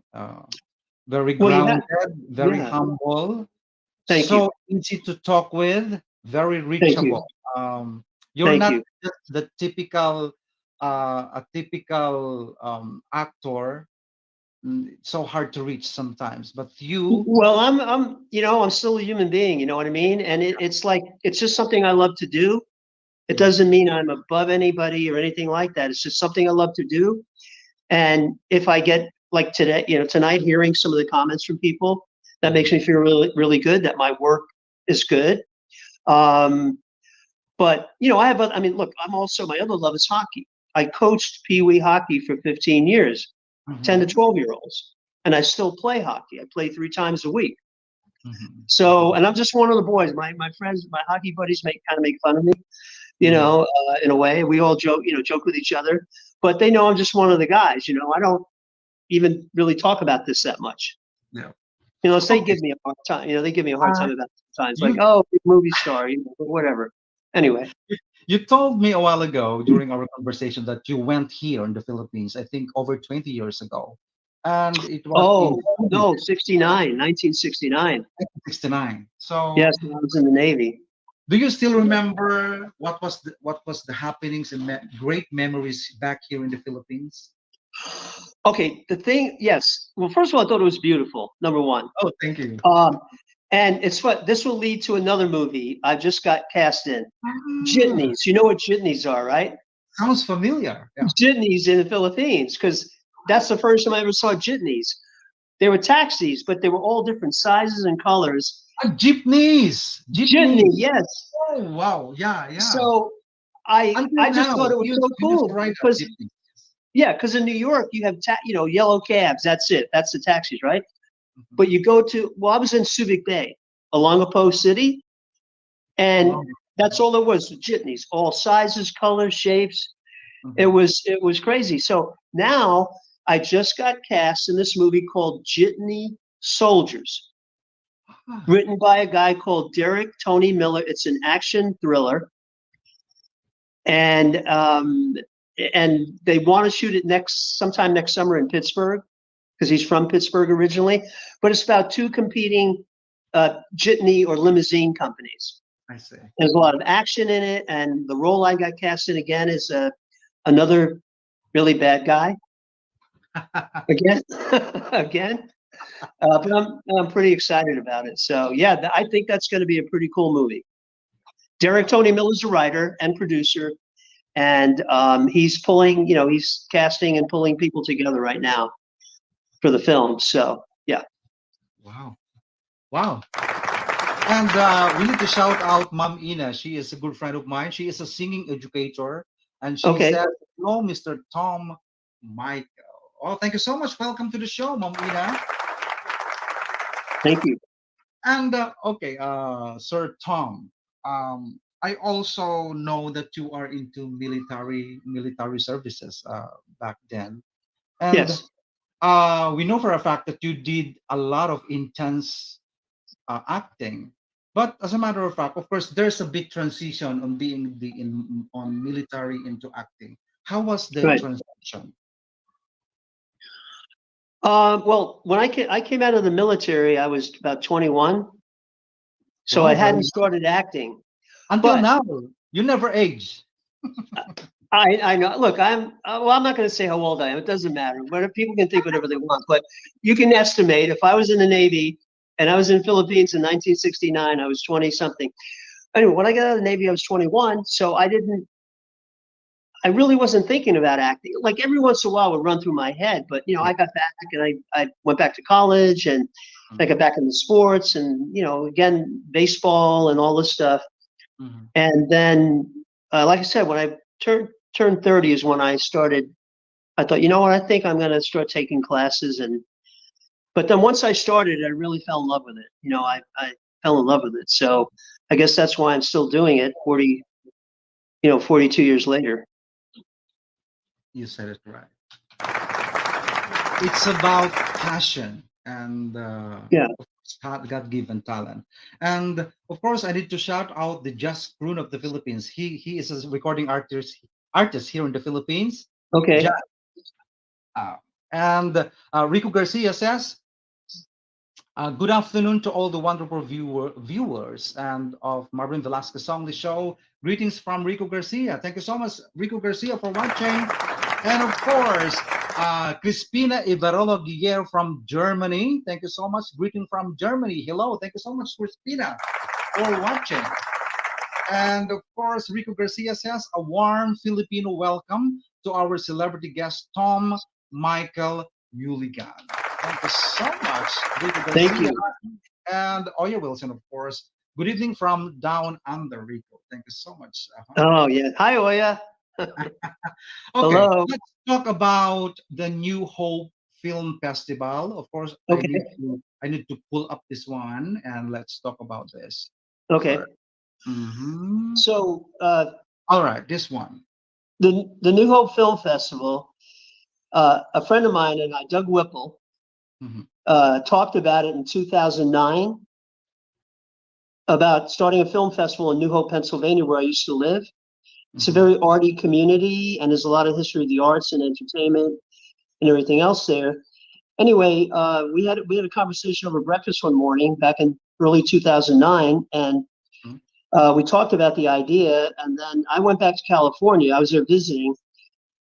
Very Well, grounded, very yeah. humble, Thank so you. easy to talk with, very Thank you. reachable. You're Thank not you. just the typical actor. It's so hard to reach sometimes, but you. Well, I'm still a human being, you know what I mean? And it's like, it's just something I love to do. It doesn't mean I'm above anybody or anything like that. It's just something I love to do. And if I get, like today, tonight, hearing some of the comments from people, that makes me feel really, really good that my work is good. But look, my other love is hockey. I coached Pee Wee hockey for 15 years, 10 to 12-year-olds, and I still play hockey. I play 3 times a week. So, and I'm just one of the boys. My friends, my hockey buddies make fun of me, in a way. We all joke with each other, but they know I'm just one of the guys. I don't even really talk about this that much. Yeah. So they give me a hard time. They give me a hard time about it sometimes, like, oh, big movie star, whatever. Anyway. You told me a while ago during our conversation that you went here in the Philippines, I think over 20 years ago. And it was 1969. 1969. So yes, I was in the Navy. Do you still remember what was the happenings and great memories back here in the Philippines? Okay, yes. Well, first of all, I thought it was beautiful. Number one. Oh, thank you. And this will lead to another movie I just got cast in. Jitneys. You know what jitneys are, right? Sounds familiar. Yeah. Jitneys in the Philippines, because that's the first time I ever saw jitneys. They were taxis, but they were all different sizes and colors. Jeepneys. Jitney, yes. Oh wow, yeah. So I just thought it was so cool because in New York you have yellow cabs. That's it. That's the taxis, right? But you go to I was in Subic Bay along Apo City, and that's all there was. Jitneys, all sizes, colors, shapes. It was crazy. So now I just got cast in this movie called Jitney Soldiers, written by a guy called Derek Tony Miller. It's an action thriller, and they want to shoot it sometime next summer in Pittsburgh, because he's from Pittsburgh originally. But it's about 2 competing jitney or limousine companies. I see. There's a lot of action in it, and the role I got cast in again is another really bad guy. Again. But I'm pretty excited about it. So yeah, I think that's going to be a pretty cool movie. Derek Tony Miller's a writer and producer, and he's pulling, he's casting and pulling people together right now for the film. So yeah. Wow. And we need to shout out Ma'am Ina. She is a good friend of mine. She is a singing educator, and she said, "Hello, Mr. Tom Michael." Oh, thank you so much. Welcome to the show, Ma'am Ina. Thank you. And Sir Tom, I also know that you are into military services back then. And yes. We know for a fact that you did a lot of intense acting. But as a matter of fact, of course, there's a big transition on being on military into acting. How was the transition? Well, when I came out of the military, I was about 21, so I hadn't started acting until now. You never age. I know. Look, I'm not going to say how old I am. It doesn't matter. But people can think whatever they want. But you can estimate if I was in the Navy and I was in Philippines in 1969, I was 20 something. Anyway, when I got out of the Navy, I was 21. So I really wasn't thinking about acting. Like every once in a while, it would run through my head. But I got back and I went back to college and I got back into sports and again baseball and all this stuff. Mhm. And then, like I said, when I turned 30 is when I started. I thought, you know what? I think I'm going to start taking classes. But then once I started, I really fell in love with it. I fell in love with it. So I guess that's why I'm still doing it 42 years later. You said it right. It's about passion and Yeah. God-given talent. And of course, I need to shout out the Just Croon of the Philippines. He is a recording artist here in the Philippines. Okay. Ja- and Rico Garcia says, good afternoon to all the wonderful viewers and of Marvin Velasquez Songlists show. Greetings from Rico Garcia. Thank you so much, Rico Garcia, for watching. And of course, Crispina Ibarolo Guillermo from Germany. Thank you so much. Greeting from Germany. Hello. Thank you so much, Crispina, for watching. And of course, Rico Garcia says, a warm Filipino welcome to our celebrity guest, THOM Mulligan. Thank you so much, Rico Garcia. Thank you. And Oya Wilson, of course. Good evening from down under, Rico. Thank you so much. Oh yeah. Hi, Oya. Okay, Hello. let's talk about the New Hope Film Festival. Of course, Okay. I need to pull up this one and let's talk about this. Okay. Mhm. So All right, this one. the New Hope Film Festival, a friend of mine and I, Doug Whipple, Mhm. talked about it in 2009 about starting a film festival in New Hope, Pennsylvania, where I used to live. It's a very arty community, and there's a lot of history of the arts and entertainment and everything else there. Anyway, we had a conversation over breakfast one morning back in early 2009, and we talked about the idea. And then I went back to California. I was there visiting,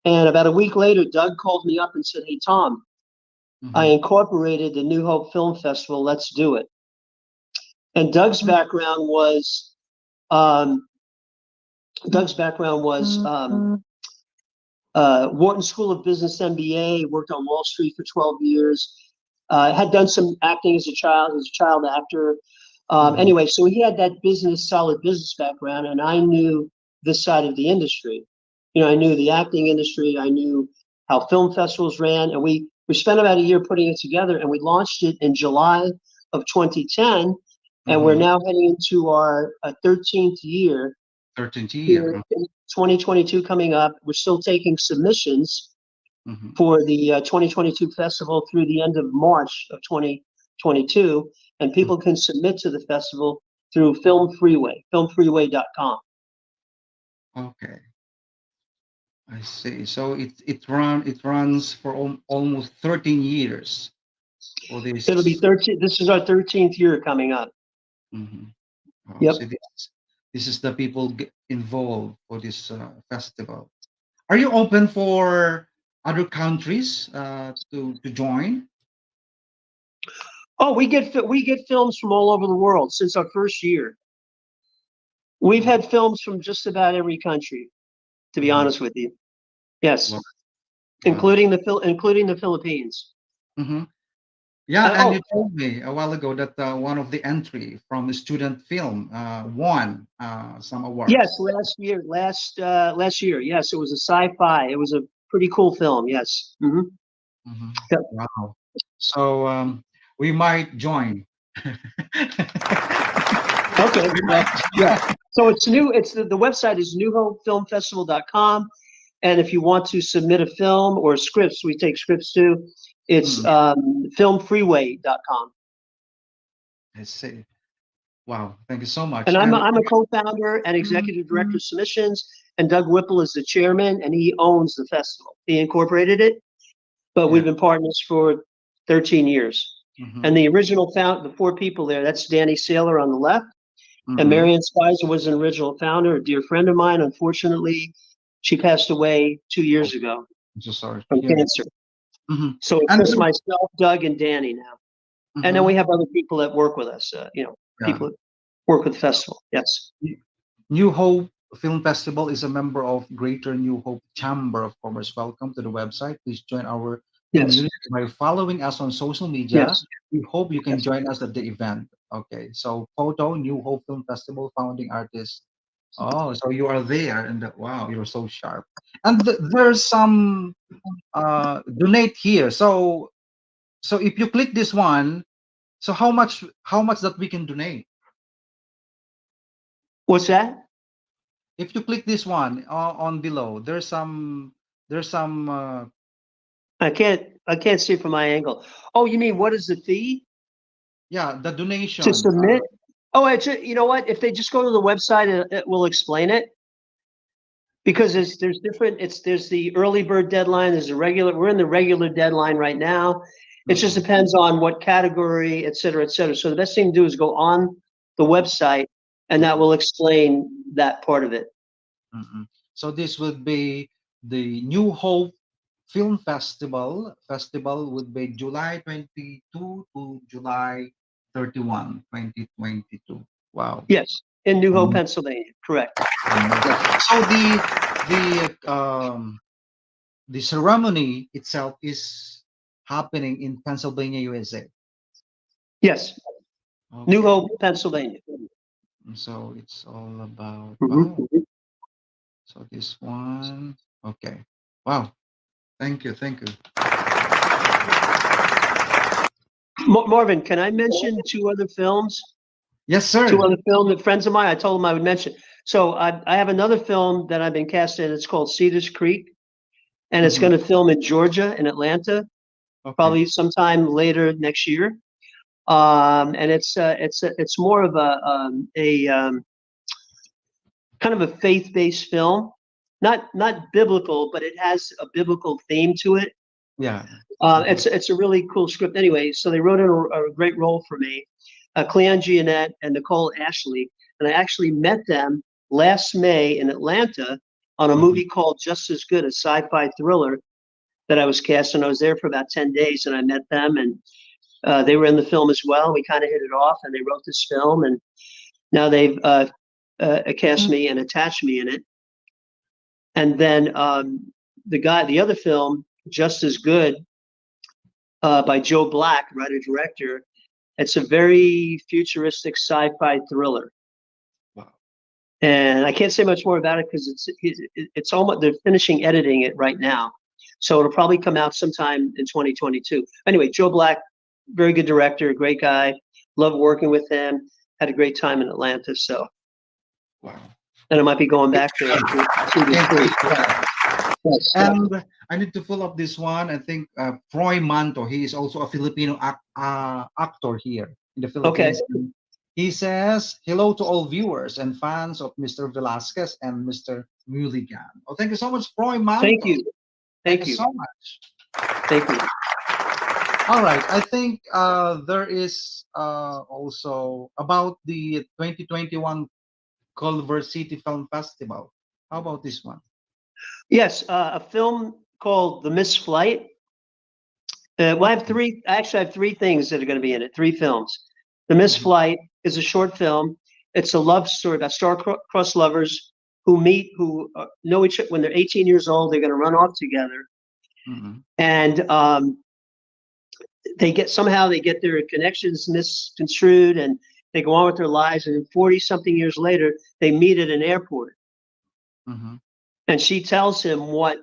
and about a week later, Doug called me up and said, "Hey, Tom, I incorporated the New Hope Film Festival. Let's do it." And Doug's background was Wharton School of Business MBA, worked on Wall Street for 12 years, had done some acting as a child actor. Anyway, so he had that solid business background, and I knew this side of the industry. I knew the acting industry, I knew how film festivals ran, and we spent about a year putting it together, and we launched it in July of 2010, and we're now heading into our 13th year. 13th Here year. in 2022 coming up. We're still taking submissions for the 2022 festival through the end of March of 2022, and people can submit to the festival through Film Freeway, filmfreeway.com. Okay, I see. So it runs for almost 13 years. For this. It'll be 13. This is our 13th year coming up. Yep. So this is the people get involved for this festival. Are you open for other countries to join? Oh, we get films from all over the world since our first year. We've had films from just about every country, to be honest with you. Yes, including the Philippines. Yeah, and you told me a while ago that one of the entry from the student film won some awards. Yes, last year. Yes, it was a sci-fi. It was a pretty cool film. Yes. Yep. Wow. So we might join. Okay. Yeah. So it's new. It's the website is newhopefilmfestival.com, and if you want to submit a film or scripts, we take scripts too. It's filmfreeway.com. I see. Wow, thank you so much. And I'm a co-founder and executive director of submissions, and Doug Whipple is the chairman, and he owns the festival. He incorporated it, but we've been partners for 13 years. And the original the 4 people there, that's Danny Saylor on the left, and Marion Spicer was an original founder, a dear friend of mine. Unfortunately, She passed away 2 years ago I'm so sorry to from hear that. cancer. Mhm. So it's And just myself, Doug, and Danny now. And then we have other people that work with us, yeah. people that work with the festival. Yes. New Hope Film Festival is a member of Greater New Hope Chamber of Commerce. Welcome to the website. Please join our Yes. community by following us on social media. Yes. We hope you can Yes. join us at the event. Okay, so photo, New Hope Film Festival founding artist. Oh, so you are there, and wow, you're so sharp. And there's some donate here. So if you click this one, so how much that we can donate? What's that? If you click this one on below, there's some I can't see from my angle. Oh, you mean what is the fee yeah, the to donation. submit? Oh, you know what? If they just go to the website, it will explain it. Because there's different. There's the early bird deadline. There's a regular. We're in the regular deadline right now. It just depends on what category, et cetera, et cetera. So the best thing to do is go on the website, and that will explain that part of it. So this would be the New Hope Film Festival. Festival would be July 22 to July 31, 2022. Wow. Yes, in New Hope, Pennsylvania. Correct. So the ceremony itself is happening in Pennsylvania, USA. Yes, Okay. New Hope, Pennsylvania. So it's all about Mhm. wow. So this one, okay. Wow. Thank you. Marvin, can I mention two other films? Yes, sir. Two other films that friends of mine, I told them I would mention. So I have another film that I've been cast in. It's called Cedars Creek, and it's going to film in Georgia, in Atlanta, probably sometime later next year. And it's more of a kind of a faith-based film, not biblical, but it has a biblical theme to it. Yeah. It's a really cool script. Anyway, so they wrote in a great role for me, Cleon Giannette and Nicole Ashley, and I actually met them last May in Atlanta on a movie called Just as Good, a sci-fi thriller that I was cast in. I was there for about 10 days, and I met them, and they were in the film as well. We kind of hit it off, and they wrote this film, and now they've cast me and attached me in it. And then the other film, Just as Good, by Joe Black, writer-director. It's a very futuristic sci-fi thriller. Wow. And I can't say much more about it because it's almost, they're finishing editing it right now. So it'll probably come out sometime in 2022. Anyway, Joe Black, very good director, great guy. Love working with him. Had a great time in Atlanta. So, wow. And I might be going back to Yes. And I need to pull up this one. I think Froy Manto, he is also a Filipino actor here in the Philippines. Okay. He says, hello to all viewers and fans of Mr. Velasquez and Mr. Mulligan. Oh, thank you so much, Froy Manto. Thank you. Thank you so much. Thank you. All right. I think there is also about the 2021 Culver City Film Festival. How about this one? Yes, a film called The Missed Flight. Well, I have three things that are going to be in it, three films. The Missed Flight is a short film. It's a love story about star-crossed lovers who meet, who know each other when they're 18 years old. They're going to run off together. And they get their connections misconstrued, and they go on with their lives. And 40-something years later, they meet at an airport. And she tells him what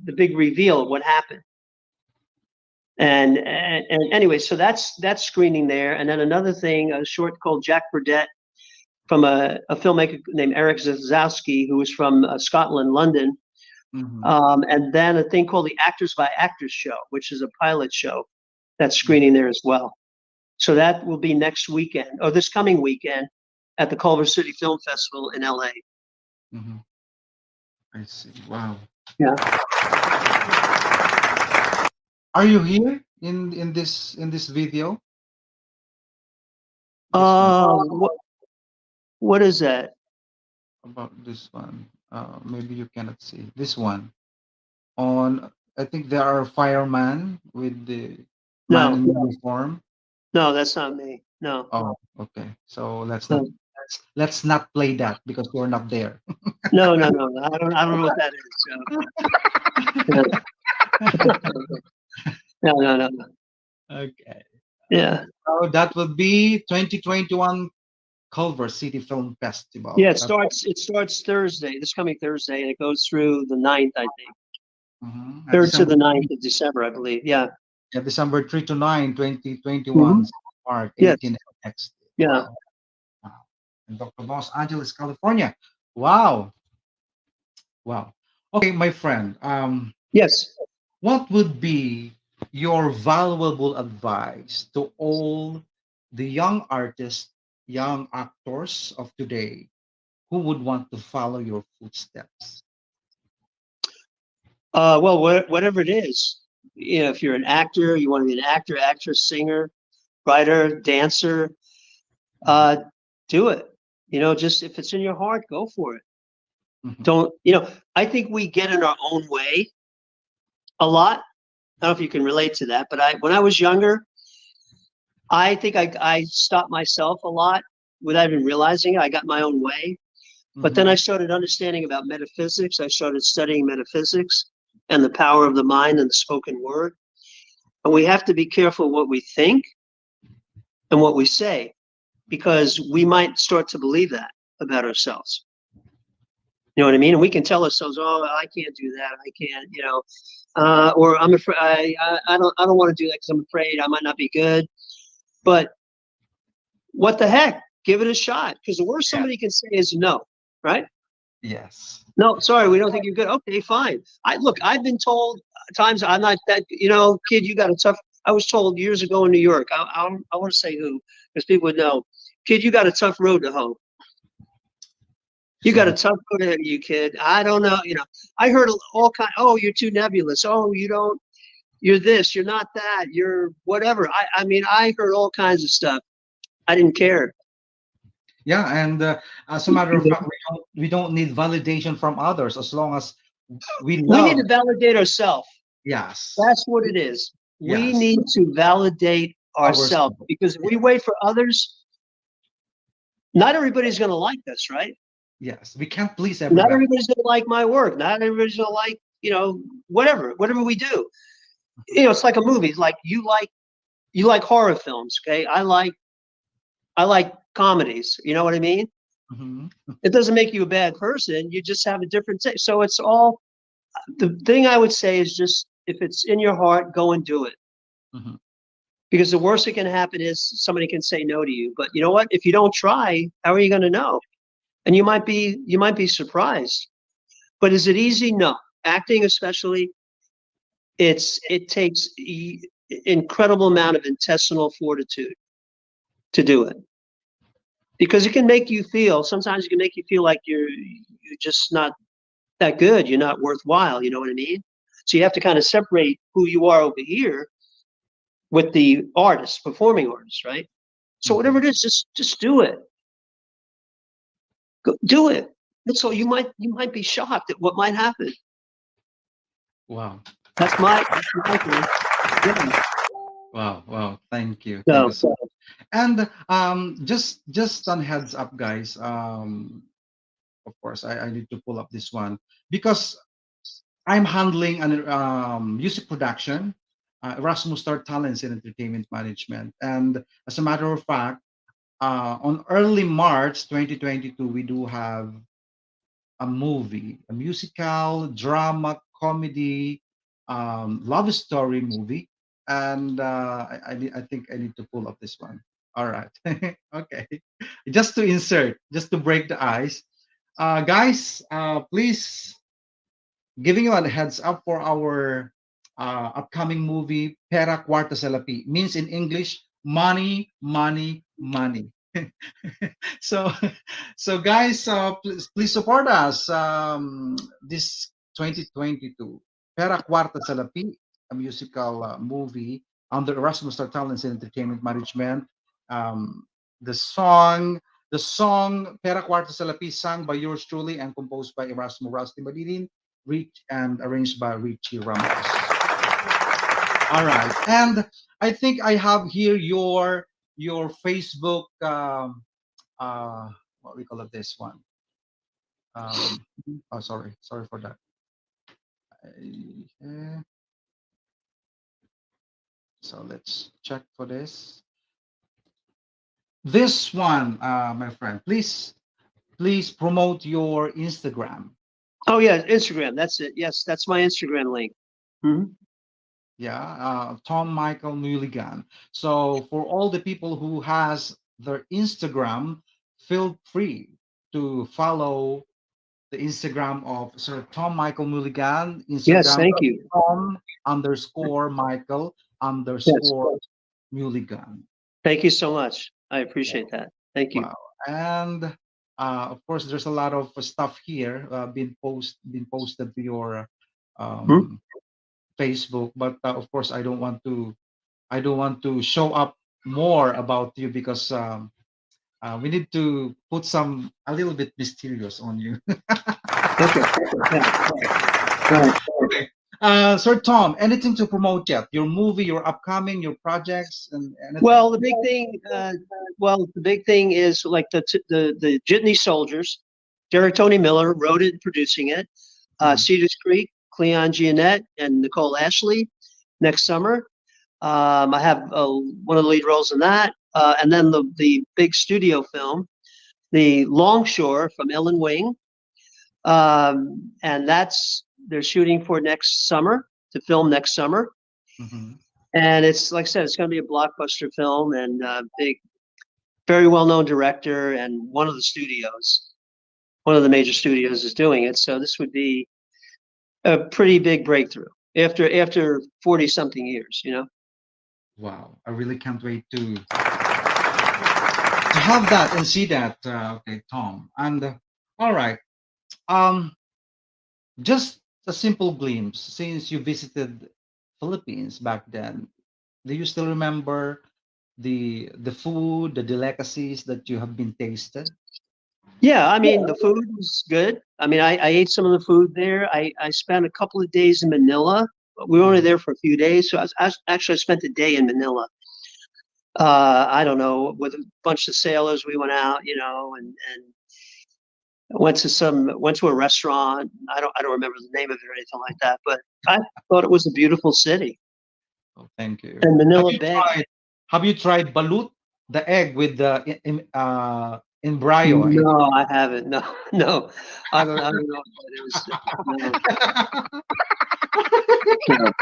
the big reveal of what happened. And anyway, so that's screening there. And then another thing, a short called Jack Burdett, from a filmmaker named Eric Zazowski, who was from Scotland, London. And then a thing called the Actors by Actors Show, which is a pilot show that's screening there as well. So that will be next weekend, or this coming weekend, at the Culver City Film Festival in LA. I see. Wow. Yeah. Are you here in this video? What is that? About this one. Maybe you cannot see this one. On, I think there are fireman with the man No, in uniform. no, that's not me. No, Oh, okay. So no, let's not play that because we're not there. no, no, no. I don't know what that is. So, no, no, no, no. Okay. Yeah, So that would be 2021 Culver City Film Festival. yeah. It starts Thursday, this coming Thursday, and it goes through the 9th, I think. Third to December, the 9th of December, I believe. Yeah. yeah, December 3 to 9, 2021, Hmm. Park Yes. 18X. Yeah. Wow. Wow. In Dr. Los Angeles, California. Wow. Wow. Okay, my friend. Yes. What would be your valuable advice to all the young artists, young actors of today who would want to follow your footsteps? Well, whatever it is, you know, if you're an actor, you want to be an actor, actress, singer, writer, dancer, uh, do it. You know, just if it's in your heart, go for it. Mhm. Don't, you know, I think we get in our own way a lot. I don't know if you can relate to that, but when I was younger, I think I stopped myself a lot without even realizing it. I got my own way. But then I Mhm. started understanding about metaphysics. I started studying metaphysics and the power of the mind and the spoken word. And we have to be careful what we think and what we say, because we might start to believe that about ourselves. You know what I mean? And we can tell ourselves, "Oh, I can't do that. I can't," you know, or "I'm afraid. I don't want to do that because I'm afraid I might not be good." But what the heck? Give it a shot. Because the worst Yeah. somebody can say is no, right? Yes. No, sorry, we don't think you're good. Okay, fine. I've been told times I'm not that, you know, kid, you got a tough. I was told years ago in New York, I want to say who, because people would know, kid, you got a tough road to hoe. You got a tough road ahead of you, kid. I don't know, you know, I heard all kind, oh, you're too nebulous. Oh, you don't, you're this, you're not that, you're whatever. I mean, I heard all kinds of stuff. I didn't care. Yeah, and as a matter of fact, we don't need validation from others as long as we We need love. to validate ourselves. Yes. That's what it is. We Yes. need to validate ourselves, Ourselves. because if we wait for others, not everybody's going to like us, right? Yes. We can't please Not everybody. everybody's going to like my work. Not everybody's going to like, you know, whatever we do. You know, it's like a movie. It's like you like horror films, okay? I like comedies. You know what I mean? Mhm. It doesn't make you a bad person. You just have a different taste. So it's all, the thing I would say is, just if it's in your heart, go and do it. Mhm. Because the worst that can happen is somebody can say no to you. But you know what? If you don't try, how are you going to know? And you might be surprised. But is it easy? No. Acting, especially, it takes incredible amount of intestinal fortitude to do it, because it can make you feel, sometimes it can make you feel like you're just not that good. You're not worthwhile. You know what I mean? So you have to kind of separate who you are over here with the artist, performing artist, right? So whatever Mhm. it is, just do it. Go, do it. That's all. You might be shocked at what might happen. Wow. That's my thing. Yeah. Wow. Wow. Thank you. Thank So you so much. And just on heads up, guys. Of course, I need to pull up this one because I'm handling an music production, Erasmus Star Talents in Entertainment Management. And as a matter of fact, on early March 2022, we do have a movie, a musical, drama, comedy, love story movie. And I think I need to pull up this one. All right. Okay. Just to insert, just to break the ice. Guys, please giving you a heads up for our upcoming movie Pera Cuarta Salapi, means in English money, money, money. So so guys, please support us this 2022 Pera Cuarta Salapi, a musical movie under Erasmus Star Talents in Entertainment Management. The song The song Pera Cuarta sa Lapis, sung by yours truly and composed by Erasmo Rusty Madidin, and arranged by Richie Ramos. All right, and I think I have here your Facebook. What we call it, this one. Oh, sorry for that. Uh, so let's check for this. This one, my friend, please promote your Instagram. Oh yeah, Instagram. That's it. Yes, that's my Instagram link. Mhm. Yeah, Tom Michael Mulligan. So for all the people who has their Instagram, feel free to follow the Instagram of Sir Tom Michael Mulligan. Yes, Instagram thank you. Tom underscore Michael Yes, underscore Mulligan. thank you so much. I appreciate that. Thank you. Wow. And of course, there's a lot of stuff here being posted to your Hmm? um, Facebook, but of course, I don't want to show up more about you because we need to put some a little bit mysterious on you. Okay. Yeah. Right. Okay. Sir Tom, anything to promote yet? Your movie, your upcoming, your projects, and anything? Well, the big thing is like the Jitney Soldiers. Derek Tony Miller wrote it and producing it. Mhm. Cedars Creek, Cleon Giannette, and Nicole Ashley next summer. I have one of the lead roles in that. And then the big studio film, The Longshore from Ellen Wing. And they're shooting for next summer, to film next summer. Mhm. And it's, like I said, it's going to be a blockbuster film, and big, very well-known director, and one of the major studios is doing it. So this would be a pretty big breakthrough after 40 something years, you know. Wow, I really can't wait to have that and see that. Okay, Tom. And all right, um, just a simple glimpse. Since you visited Philippines back then, do you still remember the food, the delicacies that you have been tasted? Yeah, I mean, the food was good. I mean, I ate some of the food there. I spent a couple of days in Manila. We were only there for a few days, so actually I spent a day in Manila. I don't know, with a bunch of sailors, we went out, you know, and went to a restaurant. I don't remember the name of it or anything like that, but I thought it was a beautiful city. Oh, thank you. And Have Manila you Bay. have you tried balut, the egg with the embryo? No, I haven't. No, no, I don't know. It was, no.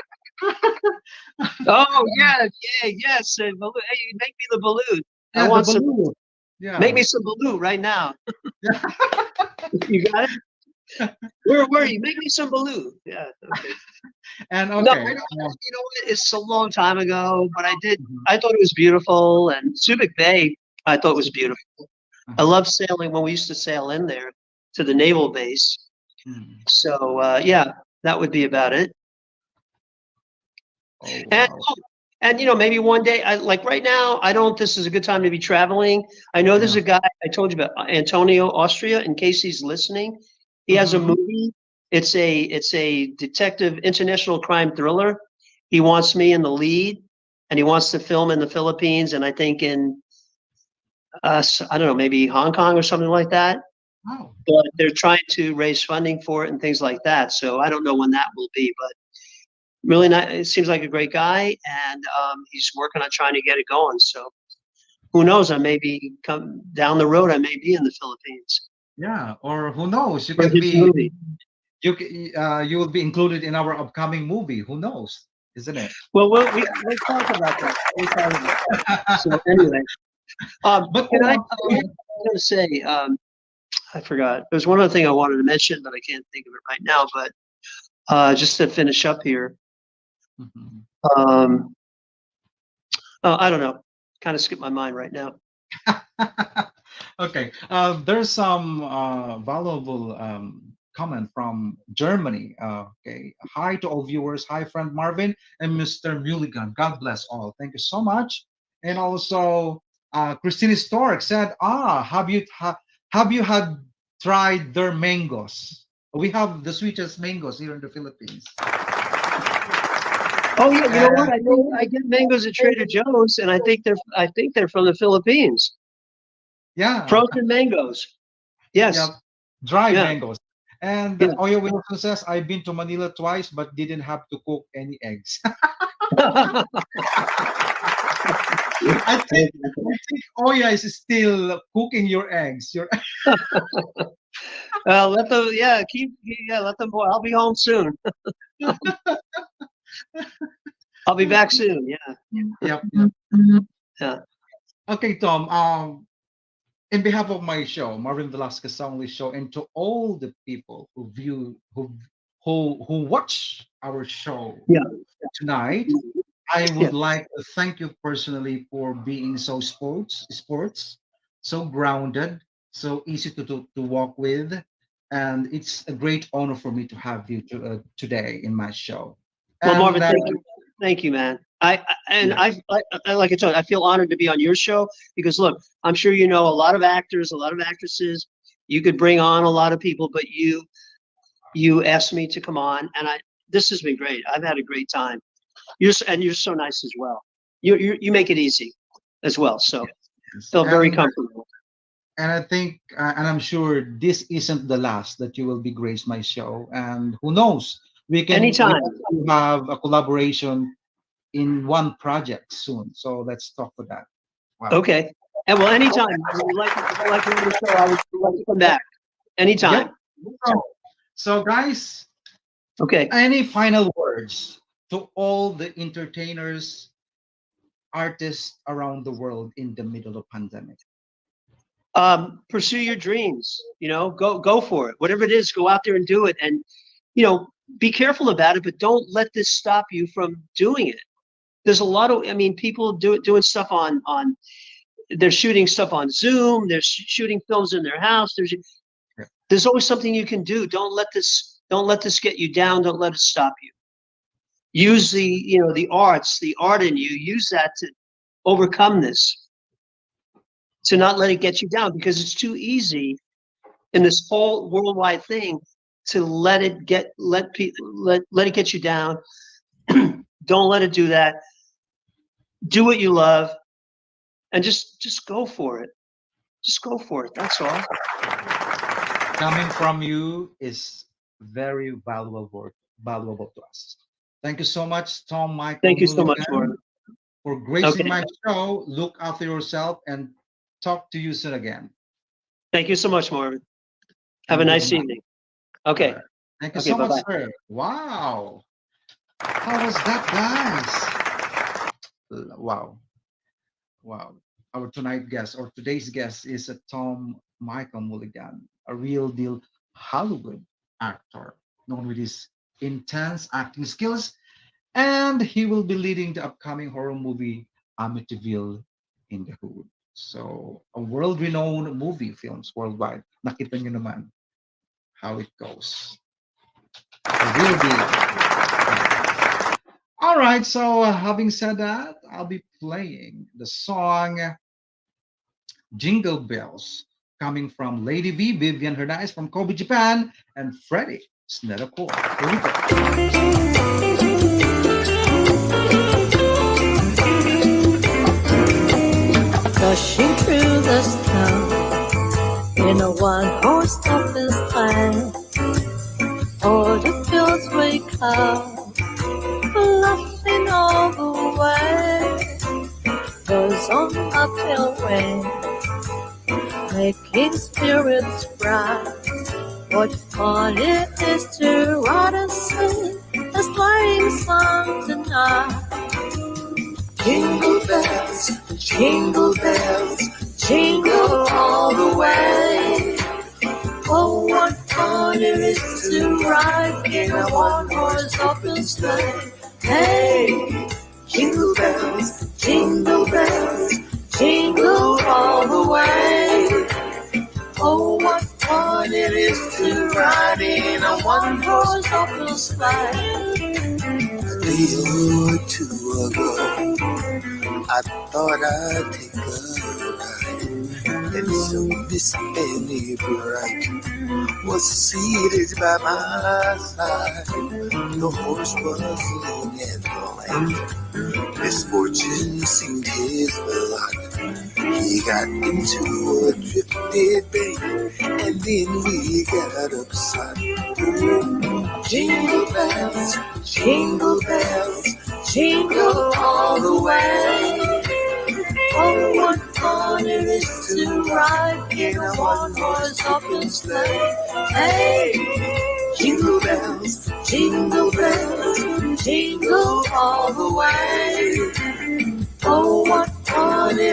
Oh yeah, yeah, yes. Balut. Hey, you make me the balut. I Yeah, the want some. balut. Make Yeah. me some balut right now. You got it? Where are you? Make me some balut. Yeah. Okay. And No, okay. I don't, you know what? It's a long time ago, but Mhm. I thought it was beautiful, and Subic Bay, I thought was beautiful. I Uh-huh. love sailing when we used to sail in there to the naval base. Mm. So yeah, that would be about it. Oh And wow. and you know, maybe one day, I like right now, I don't. This is a good time to be traveling. I know there's Yeah. a guy I told you about, Antonio Austria. In case he's listening, he has a Mhm. movie. It's a detective international crime thriller. He wants me in the lead, and he wants to film in the Philippines, and I think in I don't know, maybe Hong Kong or something like that. Wow. But they're trying to raise funding for it and things like that. So I don't know when that will be, but really not. It seems like a great guy, and he's working on trying to get it going. So who knows? I may be come down the road. I may be in the Philippines Yeah. Or who knows? You for can his be movie. you will be included in our upcoming movie. Who knows? Isn't it? Well, we'll talk about that. We'll talk about that. So anyway, But can I? I was going to say, I forgot. There's one other thing I wanted to mention, but I can't think of it right now. But just to finish up here, Mhm. um, oh, I don't know. Kind of skipped my mind right now. Okay. There's some valuable comment from Germany. Okay. Hi to all viewers. Hi, friend Marvin and Mr. Mulligan. God bless all. Thank you so much. And also, Christine Stork said, have you had tried their mangoes? We have the sweetest mangoes here in the Philippines. Oh yeah, you know what? And I think I get mangoes at Trader Joe's, and I think they're from the Philippines. yeah, Frozen mangoes. Yes. yeah, dry Yeah. mangoes. And Yeah. Oya Wilson says, I've been to Manila twice, but didn't have to cook any eggs. I think Oya is still cooking your eggs. Let them. Yeah. Let them boil. I'll be home soon. I'll be back soon. Yeah. Yep. Yeah. Okay, Tom. In behalf of my show, Marvin Velasquez Songlists show, and to all the people who watch our show Yeah. tonight, I Yeah. would like to thank you personally for being so sports, so grounded, so easy to walk with, and it's a great honor for me to have you today in my show. Well, And Marvin, thank you, man. Like I told you, I feel honored to be on your show because look, I'm sure you know a lot of actors, a lot of actresses. You could bring on a lot of people, but you asked me to come on, and this has been great. I've had a great time. You're so nice as well. You make it easy as well. So feel very comfortable. And I think, and I'm sure this isn't the last that you will be grace my show. And who knows, we can have a collaboration in one project soon. So let's talk for that. Wow. Okay. And well, anytime you like the show, I would like to come back. Anytime. Yep. So guys, okay. Any final words to all the entertainers, artists around the world in the middle of pandemic? Pursue your dreams, go for it. Whatever it is, go out there and do it. And, be careful about it, but don't let this stop you from doing it. There's a lot of, people doing stuff they're shooting stuff on Zoom. They're shooting films in their house. There's always something you can do. Don't let this get you down. Don't let it stop you. Use the art in you, use that to overcome this. To not let it get you down, because it's too easy in this whole worldwide thing to let it get you down. Don't let it do that. Do what you love, and just go for it. Just go for it. That's all. Coming from you is very valuable to us. Thank you so much, Tom Michael. Thank you so much, Marvin, for gracing my show. Look after yourself, and talk to you soon again. Thank you so much, Marvin. Have a nice evening. Okay. Right. Thank you so much, sir. Wow. How was that, guys? Wow. Our today's guest is a Tom Michael Mulligan, a real deal Hollywood actor, known with his intense acting skills, and he will be leading the upcoming horror movie Amityville in the Hood. So, a world-renowned movie films worldwide. Nakita nyo naman how it goes. A real deal. All right, so having said that, I'll be playing the song Jingle Bells, coming from Lady V, Vivian Hernandez from Kobe, Japan, and Freddie Snedokor. Here we go. Rushing through the snow in a one-horse open sleigh. All the fields we come, laughing all the way. Goes on uphill wind, making spirits bright. What fun it is to ride and sing a sleighing song tonight. Jingle bells, jingle bells, jingle all the way. Oh, what fun it is to ride in a one-horse open sleigh. Hey, jingle bells, jingle jingle all the way. Oh, what fun it is to ride in a one-horse open sleigh. A year or two ago, I thought I'd take a And so Miss Annie Bright was seated by my side. The horse was lean and black. Misfortune seemed his lot. He got into a drifted bank, and then we got upside. Jingle bells, jingle bells, jingle all the way. Oh, what fun it is to ride in a one-horse open sleigh. Hey, jingle bells, jingle all the way. Oh, what fun it is.